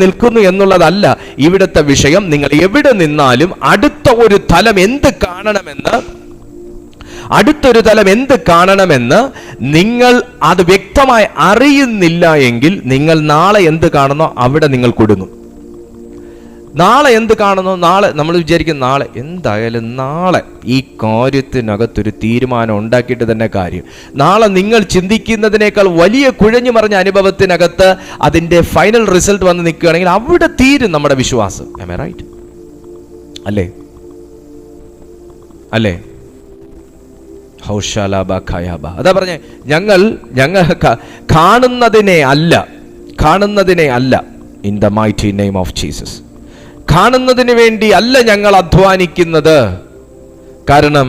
നിൽക്കുന്നു എന്നുള്ളതല്ല ഇവിടുത്തെ വിഷയം. നിങ്ങൾ എവിടെ നിന്നാലും അടുത്തൊരു തലം എന്ത് കാണണമെന്ന് നിങ്ങൾ അത് വ്യക്തമായി അറിയുന്നില്ല എങ്കിൽ നിങ്ങൾ നാളെ എന്ത് കാണുന്നോ അവിടെ നിങ്ങൾ കുടുങ്ങും. നാളെ എന്ത് കാണുന്നു? നാളെ നമ്മൾ വിചാരിക്കും എന്തായാലും നാളെ ഈ കാര്യത്തിനകത്തൊരു തീരുമാനം ഉണ്ടാക്കിയിട്ട് തന്നെ കാര്യം. നാളെ നിങ്ങൾ ചിന്തിക്കുന്നതിനേക്കാൾ വലിയ കുഴഞ്ഞു മറിഞ്ഞ അനുഭവത്തിനകത്ത് അതിൻ്റെ ഫൈനൽ റിസൾട്ട് വന്ന് നിൽക്കുകയാണെങ്കിൽ അവിടെ തീരും നമ്മുടെ വിശ്വാസം. Am I right? അല്ലേ? അതാ പറഞ്ഞേ, ഞങ്ങൾ കാണുന്നതിനെ അല്ല in the mighty name of Jesus. കാണുന്നതിന് വേണ്ടി അല്ല ഞങ്ങൾ അധ്വാനിക്കുന്നത്. കാരണം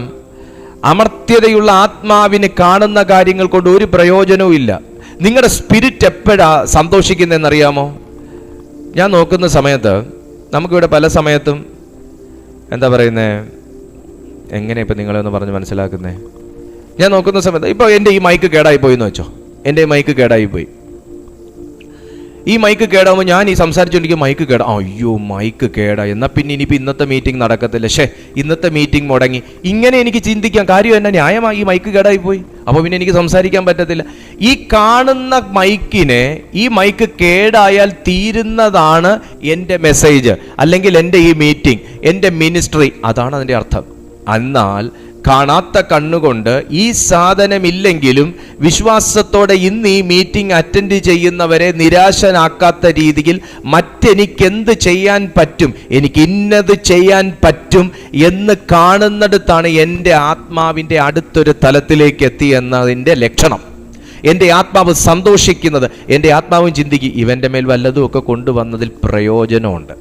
അമർത്യതയുള്ള ആത്മാവിന് കാണുന്ന കാര്യങ്ങൾ കൊണ്ട് ഒരു പ്രയോജനവും ഇല്ല. നിങ്ങളുടെ സ്പിരിറ്റ് എപ്പോഴാ സന്തോഷിക്കുന്നതെന്നറിയാമോ? ഞാൻ നോക്കുന്ന സമയത്ത് നമുക്കിവിടെ പല സമയത്തും എന്താ പറയുന്നേ, എങ്ങനെ ഇപ്പം നിങ്ങളൊന്ന് പറഞ്ഞ് മനസ്സിലാക്കുന്നേ? ഞാൻ നോക്കുന്ന സമയത്ത് ഇപ്പോൾ എൻ്റെ ഈ മൈക്ക് കേടായിപ്പോയി എന്ന് വെച്ചോ, എൻ്റെ ഈ മൈക്ക് കേടായിപ്പോയി. ഈ മൈക്ക് കേടാകുമ്പോൾ ഞാൻ ഈ സംസാരിച്ചുകൊണ്ടിരിക്കും, മൈക്ക് കേടായി, എന്നാൽ പിന്നെ ഇനിയിപ്പോൾ ഇന്നത്തെ മീറ്റിംഗ് നടക്കത്തില്ല, ഇന്നത്തെ മീറ്റിംഗ് മുടങ്ങി. ഇങ്ങനെ എനിക്ക് ചിന്തിക്കാം. കാര്യം എന്നാ? ന്യായമായി, ഈ മൈക്ക് കേടായിപ്പോയി, അപ്പോൾ പിന്നെ എനിക്ക് സംസാരിക്കാൻ പറ്റത്തില്ല. ഈ കാണുന്ന ഈ മൈക്ക് കേടായാൽ തീരുന്നതാണ് എൻ്റെ മെസ്സേജ്, അല്ലെങ്കിൽ എൻ്റെ ഈ മീറ്റിംഗ്, എൻ്റെ മിനിസ്ട്രി. അതാണ് അതിൻ്റെ അർത്ഥം. എന്നാൽ കാണാത്ത കണ്ണുകൊണ്ട് ഈ സാധനമില്ലെങ്കിലും വിശ്വാസത്തോടെ ഇന്ന് ഈ മീറ്റിംഗ് അറ്റൻഡ് ചെയ്യുന്നവരെ നിരാശനാക്കാത്ത രീതിയിൽ മറ്റെനിക്കെന്ത് ചെയ്യാൻ പറ്റും, എനിക്ക് ഇന്നത് ചെയ്യാൻ പറ്റും എന്ന് കാണുന്നിടത്താണ് എൻ്റെ ആത്മാവിൻ്റെ അടുത്തൊരു തലത്തിലേക്ക് എത്തി എന്നതിൻ്റെ ലക്ഷണം. എൻ്റെ ആത്മാവ് സന്തോഷിക്കുന്നത്, എൻ്റെ ആത്മാവും ചിന്തിക്കും ഇവൻ്റെ മേൽ വല്ലതും ഒക്കെ കൊണ്ടുവന്നതിൽ പ്രയോജനമുണ്ട്.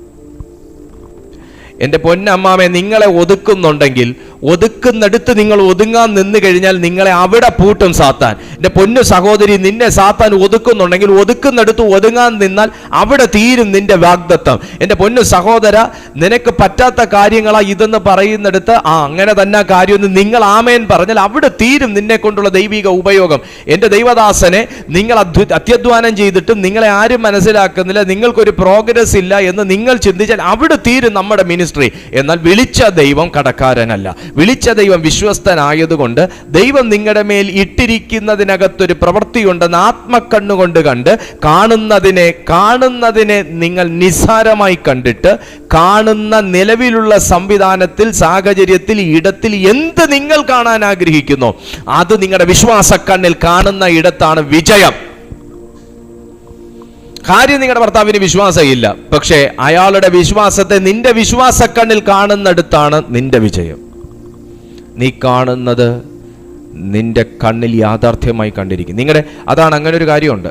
എൻ്റെ പൊന്നമ്മാമെ, നിങ്ങളെ ഒതുക്കുന്നുണ്ടെങ്കിൽ ഒതുക്കുന്നിടത്ത് നിങ്ങൾ ഒതുങ്ങാൻ നിന്ന് കഴിഞ്ഞാൽ നിങ്ങളെ അവിടെ പൂട്ടും സാത്താൻ. എൻ്റെ പൊന്നു സഹോദരി, നിന്നെ സാത്താൻ ഒതുക്കുന്നുണ്ടെങ്കിൽ ഒതുക്കുന്നിടത്ത് ഒതുങ്ങാൻ നിന്നാൽ അവിടെ തീരും നിന്റെ വാഗ്ദത്തം. എൻ്റെ പൊന്നു സഹോദര, നിനക്ക് പറ്റാത്ത കാര്യങ്ങളാ ഇതെന്ന് പറയുന്നിടത്ത് അങ്ങനെ തന്നെ കാര്യമെന്ന് നിങ്ങൾ ആമേൻ പറഞ്ഞാൽ അവിടെ തീരും നിന്നെ കൊണ്ടുള്ള ദൈവിക ഉപയോഗം. എൻ്റെ ദൈവദാസനെ, നിങ്ങൾ അത്യധ്വാനം ചെയ്തിട്ടും നിങ്ങളെ ആരും മനസ്സിലാക്കുന്നില്ല, നിങ്ങൾക്കൊരു പ്രോഗ്രസ് ഇല്ല എന്ന് നിങ്ങൾ ചിന്തിച്ചാൽ അവിടെ തീരും നമ്മുടെ മിനിസ്ട്രി. എന്നാൽ വിളിച്ച ദൈവം കടക്കാരനല്ല, വിളിച്ച ദൈവം വിശ്വസ്തനായതുകൊണ്ട് ദൈവം നിങ്ങളുടെ മേൽ ഇട്ടിരിക്കുന്നതിനകത്തൊരു പ്രവൃത്തിയുണ്ടെന്ന് ആത്മക്കണ്ണുകൊണ്ട് കണ്ട് കാണുന്നതിനെ നിങ്ങൾ നിസ്സാരമായി കണ്ടിട്ട് കാണുന്ന നിലവിലുള്ള സംവിധാനത്തിൽ, സാഹചര്യത്തിൽ, ഇടത്തിൽ എന്ത് നിങ്ങൾ കാണാൻ ആഗ്രഹിക്കുന്നു അത് നിങ്ങളുടെ വിശ്വാസക്കണ്ണിൽ കാണുന്ന ഇടത്താണ് വിജയം. കാര്യം നിങ്ങളുടെ ഭർത്താവിന് വിശ്വാസമില്ല, പക്ഷേ അയാളുടെ വിശ്വാസത്തെ നിന്റെ വിശ്വാസക്കണ്ണിൽ കാണുന്നിടത്താണ് നിന്റെ വിജയം. നീ കാണുന്നത് നിന്റെ കണ്ണിൽ യാഥാർത്ഥ്യമായി കണ്ടിരിക്കും. അതാണ് അങ്ങനെ ഒരു കാര്യമുണ്ട്.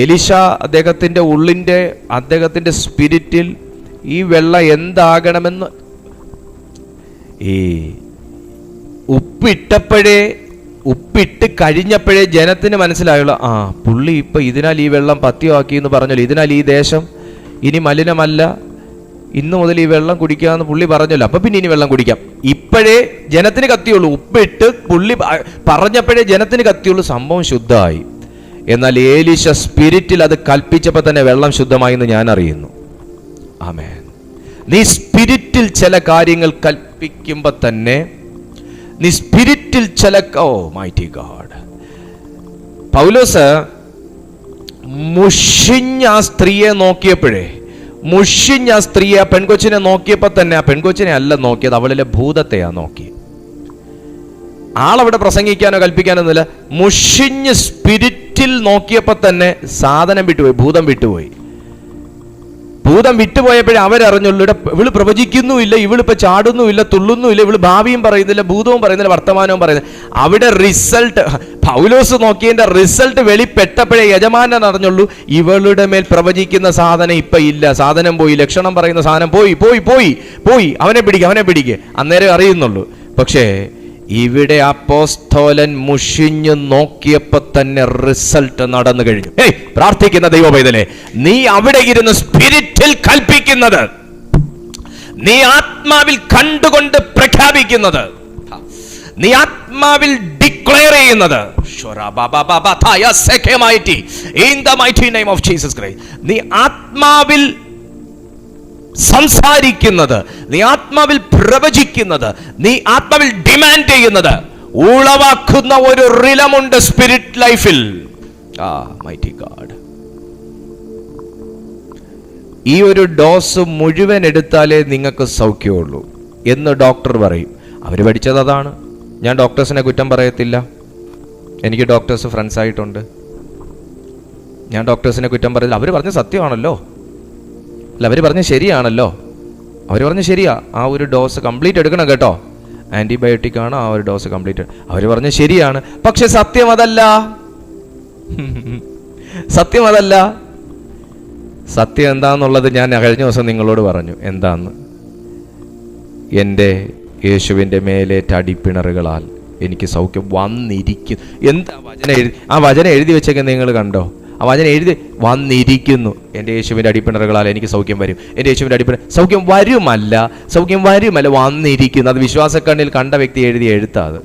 എലീശ അദ്ദേഹത്തിൻ്റെ സ്പിരിറ്റിൽ ഈ വെള്ളം എന്താകണമെന്ന് ഈ ഉപ്പിട്ട് കഴിഞ്ഞപ്പോഴേ ജനത്തിന് മനസ്സിലായുള്ളൂ, പുള്ളി ഇപ്പം ഇതിനാൽ ഈ വെള്ളം പത്യമാക്കി എന്ന് പറഞ്ഞല്ലോ, ഇതിനാൽ ഈ ദേശം ഇനി മലിനമല്ല, ഇന്നു മുതൽ ഈ വെള്ളം കുടിക്കാമെന്ന് പുള്ളി പറഞ്ഞല്ലോ, അപ്പം പിന്നെ ഇനി വെള്ളം കുടിക്കാം. ഇപ്പോഴേ ജനത്തിന് കത്തിയുള്ളൂ, ഉപ്പിട്ട് പുള്ളി പറഞ്ഞപ്പോഴേ ജനത്തിന് കത്തിയുള്ളൂ, സംഭവം ശുദ്ധമായി. എന്നാൽ ഏലീശ സ്പിരിറ്റിൽ അത് കൽപ്പിച്ചപ്പോൾ തന്നെ വെള്ളം ശുദ്ധമായി എന്ന് ഞാൻ അറിയുന്നു. ആമേൻ. നീ സ്പിരിറ്റിൽ ചില കാര്യങ്ങൾ കൽപ്പിക്കുമ്പോൾ തന്നെ നീ സ്പിരിറ്റിൽ മൈറ്റി ഗോഡ്. പൗലോസ് മുഷിഞ്ഞ ആ സ്ത്രീയെ നോക്കിയപ്പോഴേ, ആ പെൺകൊച്ചിനെ നോക്കിയപ്പോൾ തന്നെ, ആ പെൺകൊച്ചിനെ അല്ല നോക്കിയത്, അവളിലെ ഭൂതത്തെയാ നോക്കി. ആളവിടെ പ്രസംഗിക്കാനോ കൽപ്പിക്കാനോ ഒന്നുമില്ല, മുഷിഞ്ഞ് സ്പിരിറ്റിൽ നോക്കിയപ്പോൾ തന്നെ സാധനം വിട്ടുപോയി, ഭൂതം വിട്ടുപോയി. ഭൂതം വിട്ടുപോയപ്പോഴേ അവരറിഞ്ഞുള്ളൂ, ഇവള് പ്രവചിക്കുന്നുമില്ല, ഇവളിപ്പോൾ ചാടുന്നുമില്ല, തുള്ളുന്നുമില്ല, ഇവള് ഭാവിയും പറയുന്നില്ല, ഭൂതവും പറയുന്നില്ല, വർത്തമാനവും പറയുന്നില്ല. അവിടെ റിസൾട്ട്, പൗലോസ് നോക്കിയതിന്റെ റിസൾട്ട് വെളിപ്പെട്ടപ്പോഴേ യജമാനൻ അറിഞ്ഞുള്ളൂ, ഇവളുടെ മേൽ പ്രവചിക്കുന്ന സാധനം ഇപ്പൊ ഇല്ല, സാധനം പോയി, ലക്ഷണം പറയുന്ന സാധനം പോയി, അവനെ പിടിക്കുക, അന്നേരം അറിയുന്നുള്ളൂ. പക്ഷേ ഇവിടെ അപ്പോസ്തലൻ മുഷിഞ്ഞു നോക്കിയപ്പോ തന്നെ റിസൾട്ട് നടന്നു കഴിഞ്ഞു. പ്രാർത്ഥിക്കുന്ന ദൈവപൈതലേ, നീ അവിടെ ഇരുന്ന് സ്പിരിറ്റിൽ കൽപ്പിക്കുന്നത്, നീ ആത്മാവിൽ കണ്ടുകൊണ്ട് പ്രഖ്യാപിക്കുന്നത്, നീ ആത്മാവിൽ ഡിക്ലെയർ ചെയ്യുന്നത്, നീ ആത്മാവിൽ സംസാരിക്കുന്നത്, നീ ആത്മാവിൽ പ്രവചിക്കുന്നത്, നീ ആത്മാവിൽ ഡിമാൻഡ് ചെയ്യുന്നത് ഉളവാക്കുന്ന ഒരു റിലമുണ്ട് സ്പിരിറ്റ് ലൈഫിൽ. Mighty God. ഈ ഒരു ഡോസ് മുഴുവൻ എടുത്താലേ നിങ്ങൾക്ക് സൗഖ്യമുള്ളൂ എന്ന് ഡോക്ടർ പറയും. അവർ പഠിച്ചത് അതാണ്. ഞാൻ ഡോക്ടേഴ്സിനെ കുറ്റം പറയത്തില്ല, എനിക്ക് ഡോക്ടേഴ്സ് ഫ്രണ്ട്സ് ആയിട്ടുണ്ട്. ഞാൻ ഡോക്ടേഴ്സിനെ കുറ്റം പറയില്ല, അവർ പറഞ്ഞ സത്യമാണല്ലോ, അല്ല അവർ പറഞ്ഞ ശരിയാണല്ലോ, അവർ പറഞ്ഞ ശരിയാ, ആ ഒരു ഡോസ് കംപ്ലീറ്റ് എടുക്കണം കേട്ടോ, ആൻറ്റിബയോട്ടിക് ആണ്, ആ ഒരു ഡോസ് കംപ്ലീറ്റ്. അവർ പറഞ്ഞ ശരിയാണ്, പക്ഷെ സത്യം അതല്ല. സത്യം എന്താന്നുള്ളത് ഞാൻ കഴിഞ്ഞ ദിവസം നിങ്ങളോട് പറഞ്ഞു. എന്താന്ന്? എൻ്റെ യേശുവിൻ്റെ മേലേറ്റ അടിപ്പിണറുകളാൽ എനിക്ക് സൗഖ്യം വന്നിരിക്കും. എന്താ വചനം എഴുതി വെച്ചേക്കുന്നത് നിങ്ങൾ കണ്ടോ? ആ വചനം എഴുതി വന്നിരിക്കുന്നു, എൻ്റെ യേശുവിൻ്റെ അടിപ്പിണറുകളാൽ എനിക്ക് സൗഖ്യം വരും. എൻ്റെ യേശുവിൻ്റെ സൗഖ്യം വരുമല്ല, വന്നിരിക്കുന്നു. അത് വിശ്വാസക്കണ്ണിൽ കണ്ട വ്യക്തി എഴുതിയ എഴുത്താത്,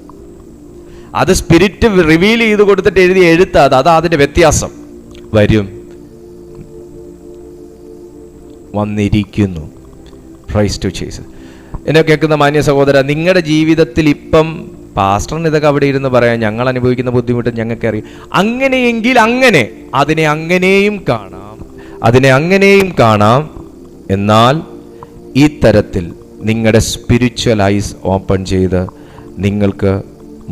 അത് സ്പിരിറ്റ് റിവീൽ ചെയ്ത് കൊടുത്തിട്ട് എഴുതിയ എഴുത്താത്. അതാ അതിൻ്റെ വ്യത്യാസം. വന്നിരിക്കുന്നു. Praise to Jesus. എന്നെ കേൾക്കുന്ന മാന്യ സഹോദര, നിങ്ങളുടെ ജീവിതത്തിൽ ഇപ്പം പാസ്റ്ററിന് ഇതൊക്കെ അവിടെ ഇരുന്ന് പറയാം, ഞങ്ങൾ അനുഭവിക്കുന്ന ബുദ്ധിമുട്ട് ഞങ്ങൾക്കറിയാം. അങ്ങനെയെങ്കിൽ അതിനെ അങ്ങനെയും കാണാം. എന്നാൽ ഈ തരത്തിൽ നിങ്ങളുടെ സ്പിരിച്വൽ ഐസ് ഓപ്പൺ ചെയ്ത് നിങ്ങൾക്ക്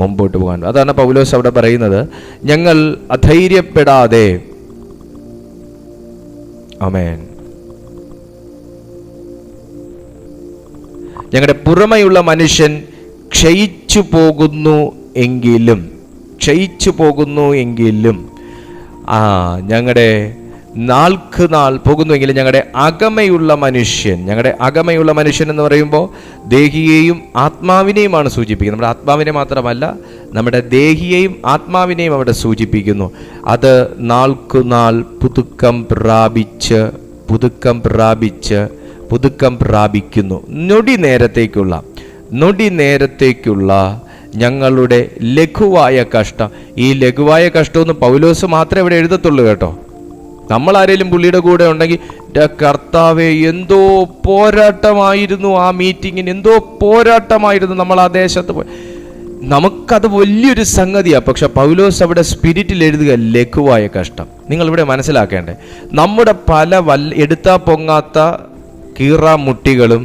മുമ്പോട്ട് പോകാൻ. അതാണ് പൗലോസ് അവിടെ പറയുന്നത്, ഞങ്ങൾ അധൈര്യപ്പെടാതെ, ആമേൻ, ഞങ്ങളുടെ പുറമെയുള്ള മനുഷ്യൻ ക്ഷയിച്ചു പോകുന്നു എങ്കിലും ഞങ്ങളുടെ നാൾക്ക് നാൾ പോകുന്നുവെങ്കിലും ഞങ്ങളുടെ അകമയുള്ള മനുഷ്യൻ എന്ന് പറയുമ്പോൾ ദേഹിയെയും ആത്മാവിനെയുമാണ് സൂചിപ്പിക്കുന്നത്. നമ്മുടെ ആത്മാവിനെ മാത്രമല്ല, നമ്മുടെ ദേഹിയെയും ആത്മാവിനെയും അവിടെ സൂചിപ്പിക്കുന്നു. അത് നാൾക്കുനാൾ പുതുക്കം പ്രാപിക്കുന്നു. നൊടി നേരത്തേക്കുള്ള ഞങ്ങളുടെ ലഘുവായ കഷ്ടം. ഈ ലഘുവായ കഷ്ടമെന്ന് പൗലോസ് മാത്രമേ ഇവിടെ എഴുതത്തുള്ളൂ കേട്ടോ. നമ്മൾ ആരെങ്കിലും പുള്ളിയുടെ കൂടെ ഉണ്ടെങ്കിൽ, കർത്താവേ എന്തോ പോരാട്ടമായിരുന്നു ആ മീറ്റിങ്ങിന്, എന്തോ പോരാട്ടമായിരുന്നു നമ്മൾ ആ ദേശത്ത് പോയി, നമുക്കത് വലിയൊരു സംഗതിയാണ്. പക്ഷെ പൗലോസ് അവിടെ സ്പിരിറ്റിൽ എഴുതുക ലഘുവായ കഷ്ടം. നിങ്ങളിവിടെ മനസ്സിലാക്കേണ്ടേ, നമ്മുടെ പല എടുത്താ പൊങ്ങാത്ത കീറാമുട്ടികളും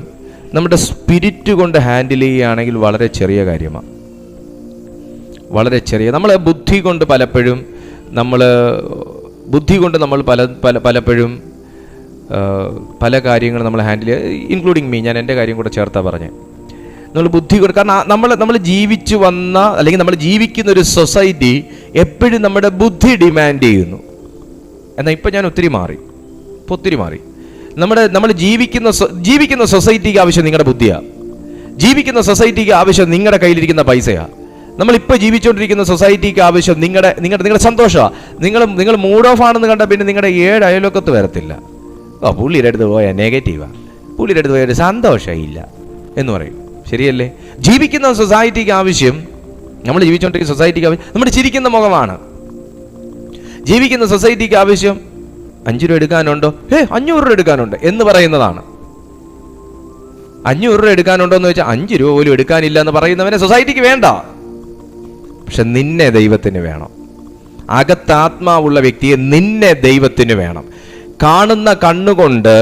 നമ്മുടെ സ്പിരിറ്റ് കൊണ്ട് ഹാൻഡിൽ ചെയ്യുകയാണെങ്കിൽ വളരെ ചെറിയ കാര്യമാണ്, വളരെ ചെറിയ. നമ്മൾ ബുദ്ധി കൊണ്ട് പലപ്പോഴും പലപ്പോഴും പല കാര്യങ്ങൾ നമ്മൾ ഹാൻഡിൽ ചെയ്യുക, ഇൻക്ലൂഡിങ് മീ, ഞാൻ എൻ്റെ കാര്യം കൂടെ ചേർത്താ പറഞ്ഞേ. നമ്മൾ ബുദ്ധി കൊണ്ട്, കാരണം നമ്മൾ ജീവിച്ചു വന്ന അല്ലെങ്കിൽ നമ്മൾ ജീവിക്കുന്ന ഒരു സൊസൈറ്റി എപ്പോഴും നമ്മുടെ ബുദ്ധി ഡിമാൻഡ് ചെയ്യുന്നു. എന്നാൽ ഇപ്പം ഞാൻ ഒത്തിരി മാറി. നമ്മൾ ജീവിക്കുന്ന സൊസൈറ്റിക്ക് ആവശ്യം നിങ്ങളുടെ ബുദ്ധിയാണ്, ജീവിക്കുന്ന സൊസൈറ്റിക്ക് ആവശ്യം നിങ്ങളുടെ കയ്യിലിരിക്കുന്ന പൈസയാണ്. നമ്മളിപ്പോൾ ജീവിച്ചുകൊണ്ടിരിക്കുന്ന സൊസൈറ്റിക്ക് ആവശ്യം നിങ്ങളുടെ സന്തോഷമാണ്. നിങ്ങൾ മൂഡ് ഓഫ് ആണെന്ന് കണ്ടാൽ പിന്നെ നിങ്ങളുടെ 7 അയൽവക്കത്ത് വരത്തില്ല. പുള്ളിയുടെ അടുത്ത് പോയാൽ നെഗറ്റീവാണ്, പുള്ളിയുടെ അടുത്ത് പോയാൽ സന്തോഷമില്ല എന്ന് പറയും. ശരിയല്ലേ? ജീവിക്കുന്ന സൊസൈറ്റിക്ക് ആവശ്യം, നമ്മൾ ജീവിച്ചുകൊണ്ടിരിക്കുന്ന സൊസൈറ്റിക്ക് ആവശ്യം നമ്മുടെ ചിരിക്കുന്ന മുഖമാണ്. ജീവിക്കുന്ന സൊസൈറ്റിക്ക് ആവശ്യം 5 രൂപ എടുക്കാനുണ്ടോ, 500 രൂപ എടുക്കാനുണ്ട് എന്ന് പറയുന്നതാണ്. 500 രൂപ എടുക്കാനുണ്ടോ എന്ന് വെച്ചാൽ 5 രൂപ പോലും എടുക്കാനില്ല എന്ന് പറയുന്നവനെ സൊസൈറ്റിക്ക് വേണ്ട. പക്ഷെ നിന്നെ ദൈവത്തിന് വേണം. അകത്താത്മാവുള്ള വ്യക്തിയെ നിന്നെ ദൈവത്തിന് വേണം. കാണുന്ന കണ്ണുകൊണ്ട്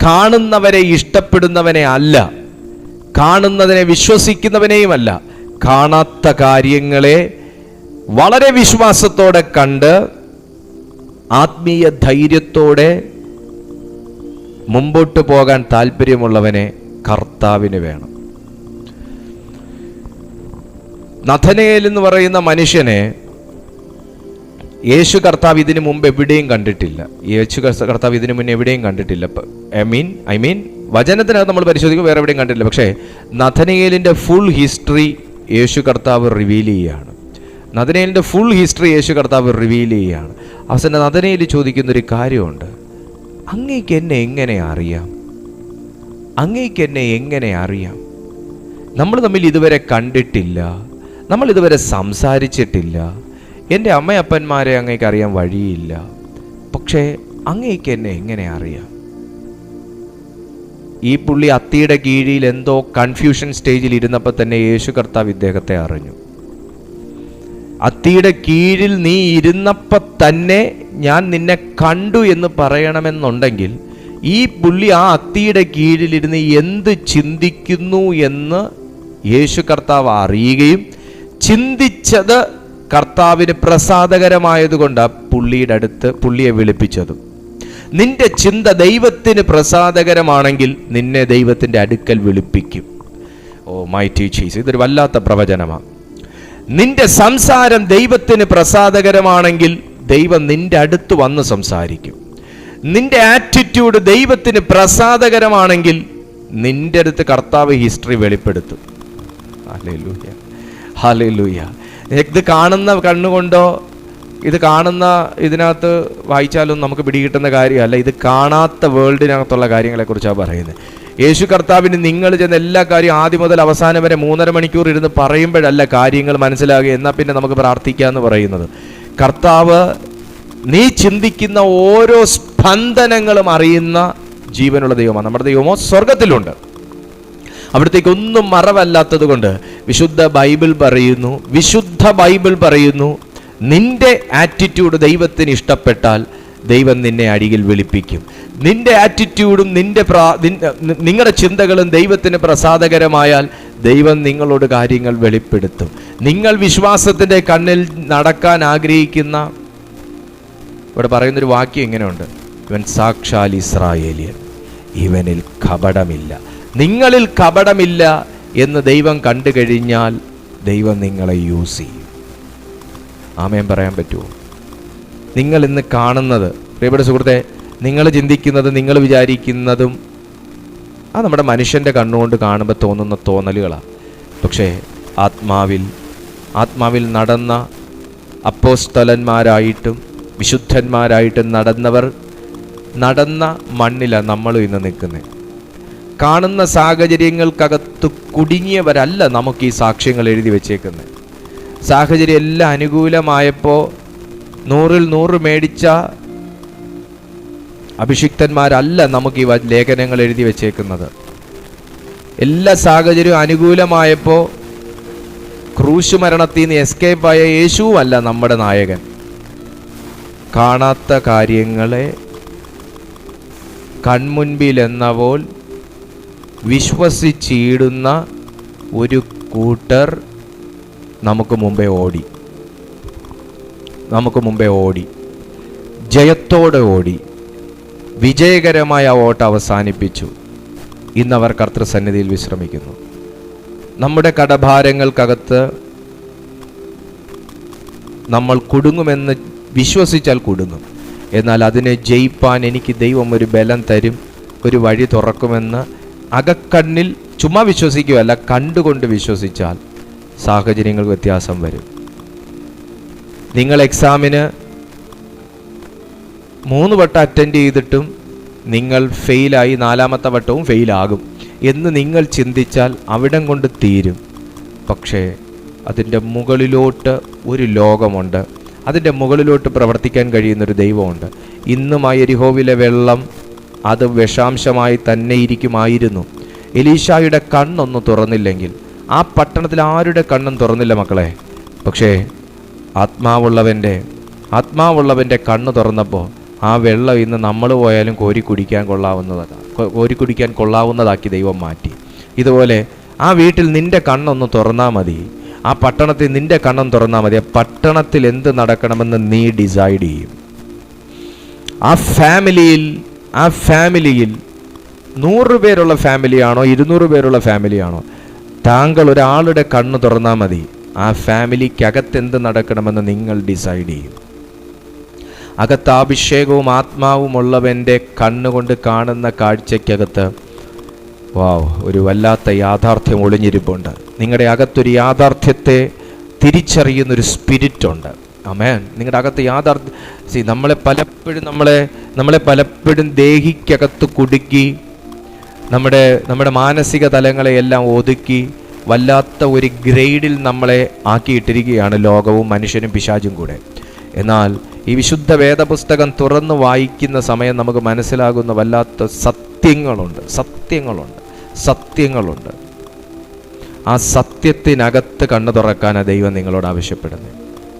കാണുന്നവരെ ഇഷ്ടപ്പെടുന്നവനെ അല്ല, കാണുന്നതിനെ വിശ്വസിക്കുന്നവനെയുമല്ല, കാണാത്ത കാര്യങ്ങളെ വളരെ വിശ്വാസത്തോടെ കണ്ട് ആത്മീയ ധൈര്യത്തോടെ മുമ്പോട്ട് പോകാൻ താല്പര്യമുള്ളവനെ കർത്താവിന് വേണം. നഥനയേൽ എന്ന് പറയുന്ന മനുഷ്യനെ യേശു കർത്താവ് ഇതിനു മുമ്പ് എവിടെയും കണ്ടിട്ടില്ല. ഐ മീൻ വചനത്തിനകത്ത് നമ്മൾ പരിശോധിക്കുക വേറെ എവിടെയും കണ്ടിട്ടില്ല. പക്ഷേ നഥനയേലിൻ്റെ ഫുൾ ഹിസ്റ്ററി യേശു കർത്താവ് റിവീൽ ചെയ്യുകയാണ്. അവസാനം നഥനയേൽ ചോദിക്കുന്നൊരു കാര്യമുണ്ട്, അങ്ങേക്ക് എന്നെ എങ്ങനെ അറിയാം? നമ്മൾ തമ്മിൽ ഇതുവരെ കണ്ടിട്ടില്ല, നമ്മൾ ഇതുവരെ സംസാരിച്ചിട്ടില്ല, എൻ്റെ അമ്മയപ്പന്മാരെ അങ്ങേക്ക് അറിയാൻ വഴിയില്ല, പക്ഷേ അങ്ങേക്ക് എന്നെ എങ്ങനെ അറിയാം? ഈ പുള്ളി അത്തിയുടെ കീഴിൽ എന്തോ കൺഫ്യൂഷൻ സ്റ്റേജിൽ ഇരുന്നപ്പോൾ തന്നെ യേശു കർത്താവ് ഇദ്ദേഹത്തെ അറിഞ്ഞു. അത്തിയുടെ കീഴിൽ നീ ഇരുന്നപ്പോൾ തന്നെ ഞാൻ നിന്നെ കണ്ടു എന്ന് പറയണമെന്നുണ്ടെങ്കിൽ ഈ പുള്ളി ആ അത്തിയുടെ കീഴിലിരുന്ന് എന്ത് ചിന്തിക്കുന്നു എന്ന് യേശു കർത്താവ് അറിയുകയും ചിന്തിച്ചത് കർത്താവിന് പ്രസാദകരമായതുകൊണ്ട് പുള്ളിയുടെ അടുത്ത് പുള്ളിയെ വിളിപ്പിച്ചതും. നിന്റെ ചിന്ത ദൈവത്തിന് പ്രസാദകരമാണെങ്കിൽ നിന്നെ ദൈവത്തിൻ്റെ അടുക്കൽ വിളിപ്പിക്കും. ഓ മൈറ്റി ജീസസ്, ഇതൊരു വല്ലാത്ത പ്രവചനമാണ്. നിന്റെ സംസാരം ദൈവത്തിന് പ്രസാദകരമാണെങ്കിൽ ദൈവം നിന്റെ അടുത്ത് വന്ന് സംസാരിക്കും. നിന്റെ ആറ്റിറ്റ്യൂഡ് ദൈവത്തിന് പ്രസാദകരമാണെങ്കിൽ നിന്റെ അടുത്ത് കർത്താവ് ഹിസ്റ്ററി വെളിപ്പെടുത്തും. Hallelujah, hallelujah. ഇത് കാണുന്ന കണ്ണുകൊണ്ടോ ഇത് കാണുന്ന ഇതിനകത്ത് വായിച്ചാലും നമുക്ക് പിടികിട്ടുന്ന കാര്യമല്ല. ഇത് കാണാത്ത വേൾഡിനകത്തുള്ള കാര്യങ്ങളെക്കുറിച്ചാണ് പറയുന്നത്. യേശു കർത്താവിന് നിങ്ങൾ ചെന്ന എല്ലാ കാര്യവും ആദ്യം മുതൽ അവസാനം വരെ 3.5 മണിക്കൂർ ഇരുന്ന് പറയുമ്പോഴല്ല കാര്യങ്ങൾ മനസ്സിലാകുക. എന്നാൽ പിന്നെ നമുക്ക് പ്രാർത്ഥിക്കാമെന്ന് പറയുന്നത്. കർത്താവ് നീ ചിന്തിക്കുന്ന ഓരോ സ്പന്ദനങ്ങളും അറിയുന്ന ജീവനുള്ള ദൈവമാണ്. നമ്മുടെ ദൈവമോ സ്വർഗത്തിലുണ്ട്, അവിടത്തേക്കൊന്നും മറവല്ലാത്തത് കൊണ്ട് വിശുദ്ധ ബൈബിൾ പറയുന്നു നിന്റെ ആറ്റിറ്റ്യൂഡ് ദൈവത്തിന് ഇഷ്ടപ്പെട്ടാൽ ദൈവം നിന്നെ അരികിൽ വിളിപ്പിക്കും. നിന്റെ ആറ്റിറ്റ്യൂഡും നിങ്ങളുടെ ചിന്തകളും ദൈവത്തിന് പ്രസാദകരമായാൽ ദൈവം നിങ്ങളോട് കാര്യങ്ങൾ വെളിപ്പെടുത്തും. നിങ്ങൾ വിശ്വാസത്തിൻ്റെ കണ്ണിൽ നടക്കാൻ ആഗ്രഹിക്കുന്ന, ഇവിടെ പറയുന്നൊരു വാക്യം ഇങ്ങനെയുണ്ട്, ഇവൻ സാക്ഷാൽ ഇസ്രായേലിയൻ, ഇവനിൽ കപടമില്ല. നിങ്ങളിൽ കപടമില്ല എന്ന് ദൈവം കണ്ടു കഴിഞ്ഞാൽ ദൈവം നിങ്ങളെ യൂസ് ചെയ്യും. ആമേൻ പറയാൻ പറ്റുമോ? നിങ്ങൾ ഇന്ന് കാണുന്നത്, പ്രിയപ്പെട്ട സുഹൃത്തെ, നിങ്ങൾ ചിന്തിക്കുന്നത്, നിങ്ങൾ വിചാരിക്കുന്നതും നമ്മുടെ മനുഷ്യൻ്റെ കണ്ണുകൊണ്ട് കാണുമ്പോൾ തോന്നുന്ന തോന്നലുകളാണ്. പക്ഷേ ആത്മാവിൽ നടന്ന അപ്പോസ്തലന്മാരായിട്ടും വിശുദ്ധന്മാരായിട്ടും നടന്ന മണ്ണിലാണ് നമ്മളും ഇന്ന് നിൽക്കുന്നത്. കാണുന്ന സാഹചര്യങ്ങൾക്കകത്ത് കുടുങ്ങിയവരല്ല നമുക്ക് ഈ സാക്ഷ്യങ്ങൾ എഴുതി വച്ചേക്കുന്നത്. സാഹചര്യം എല്ലാം അനുകൂലമായപ്പോൾ 100-ൽ 100 മേടിച്ച അഭിഷിക്തന്മാരല്ല നമുക്ക് ഈ ലേഖനങ്ങൾ എഴുതി വച്ചേക്കുന്നത്. എല്ലാ സാഹചര്യവും അനുകൂലമായപ്പോൾ ക്രൂശ് മരണത്തിൽ നിന്ന് എസ്കേപ്പായ യേശുവല്ല നമ്മുടെ നായകൻ. കാണാത്ത കാര്യങ്ങളെ കൺമുൻപിൽ എന്ന പോൽ വിശ്വസിച്ചിടുന്ന ഒരു കൂട്ടർ നമുക്ക് മുമ്പേ ഓടി ജയത്തോടെ ഓടി വിജയകരമായ ഓട്ടം അവസാനിപ്പിച്ചു. ഇന്നവർ കർത്തൃസന്നിധിയിൽ വിശ്രമിക്കുന്നു. നമ്മുടെ കടഭാരങ്ങൾക്കകത്ത് നമ്മൾ കുടുങ്ങുമെന്ന് വിശ്വസിച്ചാൽ കുടുങ്ങും. എന്നാൽ അതിനെ ജയിപ്പാൻ എനിക്ക് ദൈവം ഒരു ബലം തരും, ഒരു വഴി തുറക്കുമെന്ന് അകക്കണ്ണിൽ ചുമ്മാ വിശ്വസിക്കുകയല്ല, കണ്ടുകൊണ്ട് വിശ്വസിച്ചാൽ സാഹചര്യങ്ങൾക്ക് വ്യത്യാസം വരും. നിങ്ങൾ എക്സാമിന് 3 വട്ടം അറ്റൻഡ് ചെയ്തിട്ടും നിങ്ങൾ ഫെയിലായി, 4ാമത്തെ വട്ടവും ഫെയിലാകും എന്ന് നിങ്ങൾ ചിന്തിച്ചാൽ അവിടം കൊണ്ട് തീരും. പക്ഷേ അതിൻ്റെ മുകളിലോട്ട് ഒരു ലോകമുണ്ട്, അതിൻ്റെ മുകളിലോട്ട് പ്രവർത്തിക്കാൻ കഴിയുന്നൊരു ദൈവമുണ്ട്. ഇന്നും ആ യെരിഹോവിലെ വെള്ളം അത് വിഷാംശമായി തന്നെ ഇരിക്കുമായിരുന്നു. എലീശായുടെ കണ്ണൊന്നും തുറന്നില്ലെങ്കിൽ ആ പട്ടണത്തിൽ ആരുടെ കണ്ണും തുറന്നില്ല മക്കളെ. പക്ഷേ ആത്മാവുള്ളവൻ്റെ കണ്ണ് തുറന്നപ്പോൾ ആ വെള്ളം ഇന്ന് നമ്മൾ പോയാലും കോരി കുടിക്കാൻ കൊള്ളാവുന്നതാക്കി ദൈവം മാറ്റി. ഇതുപോലെ ആ വീട്ടിൽ നിൻ്റെ കണ്ണൊന്ന് തുറന്നാൽ മതി, ആ പട്ടണത്തിൽ നിൻ്റെ കണ്ണും തുറന്നാൽ മതി. ആ പട്ടണത്തിൽ എന്ത് നടക്കണമെന്ന് നീ ഡിസൈഡ് ചെയ്യും. ആ ഫാമിലിയിൽ 100 പേരുള്ള ഫാമിലിയാണോ 200 പേരുള്ള ഫാമിലിയാണോ, താങ്കൾ ഒരാളുടെ കണ്ണ് തുറന്നാൽ മതി, ആ ഫാമിലിക്കകത്ത് എന്ത് നടക്കണമെന്ന് നിങ്ങൾ ഡിസൈഡ് ചെയ്യും. അകത്ത് അഭിഷേകവും ആത്മാവും ഉള്ളവൻ്റെ കണ്ണുകൊണ്ട് കാണുന്ന കാഴ്ചയ്ക്കകത്ത് ഒരു വല്ലാത്ത യാഥാർത്ഥ്യം ഒളിഞ്ഞിരിപ്പുണ്ട്. നിങ്ങളുടെ അകത്തൊരു യാഥാർത്ഥ്യത്തെ തിരിച്ചറിയുന്നൊരു സ്പിരിറ്റുണ്ട്. ആമേൻ. നിങ്ങളുടെ അകത്ത് യാഥാർത്ഥ്യം നമ്മളെ പലപ്പോഴും ദേഹിക്കകത്ത് കുടുക്കി നമ്മുടെ മാനസിക തലങ്ങളെയെല്ലാം ഒതുക്കി വല്ലാത്ത ഒരു ഗ്രേഡിൽ നമ്മളെ ആക്കിയിട്ടിരിക്കുകയാണ് ലോകവും മനുഷ്യനും പിശാചും കൂടെ. എന്നാൽ ഈ വിശുദ്ധ വേദപുസ്തകം തുറന്ന് വായിക്കുന്ന സമയം നമുക്ക് മനസ്സിലാകുന്ന വല്ലാത്ത സത്യങ്ങളുണ്ട്. ആ സത്യത്തിനകത്ത് കണ്ണു തുറക്കാനാണ് ദൈവം നിങ്ങളോട് ആവശ്യപ്പെടുന്നത്.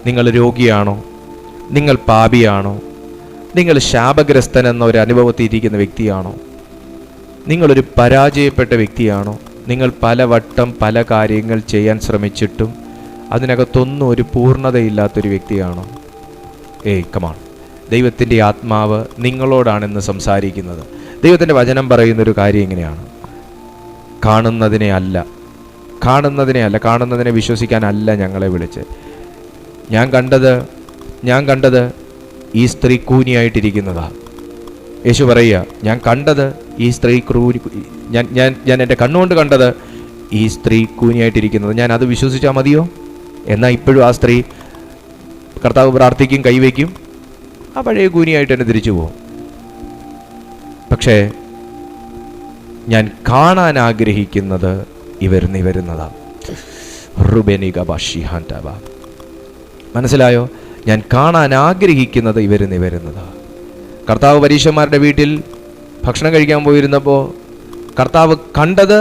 നിങ്ങൾ രോഗിയാണോ? നിങ്ങൾ പാപിയാണോ? നിങ്ങൾ ശാപഗ്രസ്തൻ എന്ന ഒരു അനുഭവത്തിൽ ഇരിക്കുന്ന വ്യക്തിയാണോ? നിങ്ങളൊരു പരാജയപ്പെട്ട വ്യക്തിയാണോ? നിങ്ങൾ പലവട്ടം പല കാര്യങ്ങൾ ചെയ്യാൻ ശ്രമിച്ചിട്ടും അതിനകത്തൊന്നും ഒരു പൂർണ്ണതയില്ലാത്തൊരു വ്യക്തിയാണോ? കമാൺ. ദൈവത്തിൻ്റെ ആത്മാവ് നിങ്ങളോടാണെന്ന് സംസാരിക്കുന്നത്. ദൈവത്തിൻ്റെ വചനം പറയുന്നൊരു കാര്യം ഇങ്ങനെയാണ്: കാണുന്നതിനെ വിശ്വസിക്കാനല്ല ഞങ്ങളെ വിളിച്ച്. ഞാൻ കണ്ടത് ഈ സ്ത്രീ കൂനിയായിട്ടിരിക്കുന്നതാണ്. യേശു പറയുക, ഞാൻ കണ്ടത് ഈ സ്ത്രീ ഞാൻ എൻ്റെ കണ്ണുകൊണ്ട് കണ്ടത് ഈ സ്ത്രീ കൂനിയായിട്ടിരിക്കുന്നത്. ഞാൻ അത് വിശ്വസിച്ചാൽ മതിയോ? എന്നാൽ ഇപ്പോഴും ആ സ്ത്രീ കർത്താവ് പ്രാർത്ഥിക്കും, കൈവയ്ക്കും, ആ പഴയ കൂനിയായിട്ട് തന്നെ തിരിച്ചു പോകും. പക്ഷേ ഞാൻ കാണാൻ ആഗ്രഹിക്കുന്നത് ഇവരിന്ന് വരുന്നതാണ്. മനസ്സിലായോ? ഞാൻ കാണാൻ ആഗ്രഹിക്കുന്നത് ഇവരിന്ന് വരുന്നതാണ്. കർത്താവ് പരീശന്മാരുടെ വീട്ടിൽ ഭക്ഷണം കഴിക്കാൻ പോയിരുന്നപ്പോൾ കർത്താവ് കണ്ടത്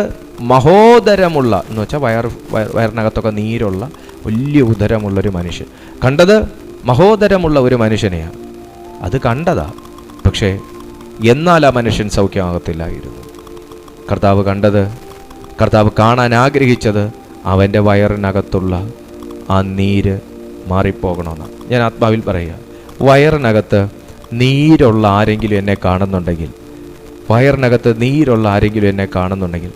മഹോദരമുള്ള എന്ന് വെച്ചാൽ വയറിനകത്തൊക്കെ നീരുള്ള വലിയ ഉദരമുള്ളൊരു മനുഷ്യൻ. കണ്ടത് മഹോദരമുള്ള ഒരു മനുഷ്യനെയാണ്. അത് കണ്ടതാ. പക്ഷേ എന്നാൽ ആ മനുഷ്യൻ സൗഖ്യമാകത്തില്ലായിരുന്നു. കർത്താവ് കണ്ടത് കർത്താവ് കാണാൻ ആഗ്രഹിച്ചത് അവൻ്റെ വയറിനകത്തുള്ള ആ നീര് മാറിപ്പോകണമെന്നാണ്. ഞാൻ ആത്മാവിൽ പറയുക, വയറിനകത്ത് നീരുള്ള ആരെങ്കിലും എന്നെ കാണുന്നുണ്ടെങ്കിൽ, വയറിനകത്ത് നീരുള്ള ആരെങ്കിലും എന്നെ കാണുന്നുണ്ടെങ്കിൽ,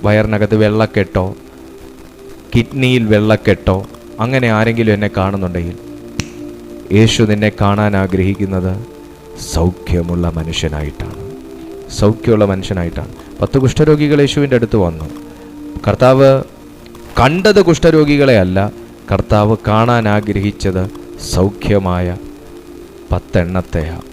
വയറിനകത്ത് വെള്ളക്കെട്ടോ കിഡ്നിയിൽ വെള്ളക്കെട്ടോ അങ്ങനെ ആരെങ്കിലും എന്നെ കാണുന്നുണ്ടെങ്കിൽ, യേശു നിന്നെ കാണാൻ ആഗ്രഹിക്കുന്നത് സൗഖ്യമുള്ള മനുഷ്യനായിട്ടാണ്, സൗഖ്യമുള്ള മനുഷ്യനായിട്ടാണ്. 10 കുഷ്ഠരോഗികൾ യേശുവിൻ്റെ അടുത്ത് വന്നു. കർത്താവ് കണ്ടത് കുഷ്ഠരോഗികളെ അല്ല, കർത്താവ് കാണാൻ ആഗ്രഹിച്ചത് സൗഖ്യമായ 10 എണ്ണത്തെയാണ്.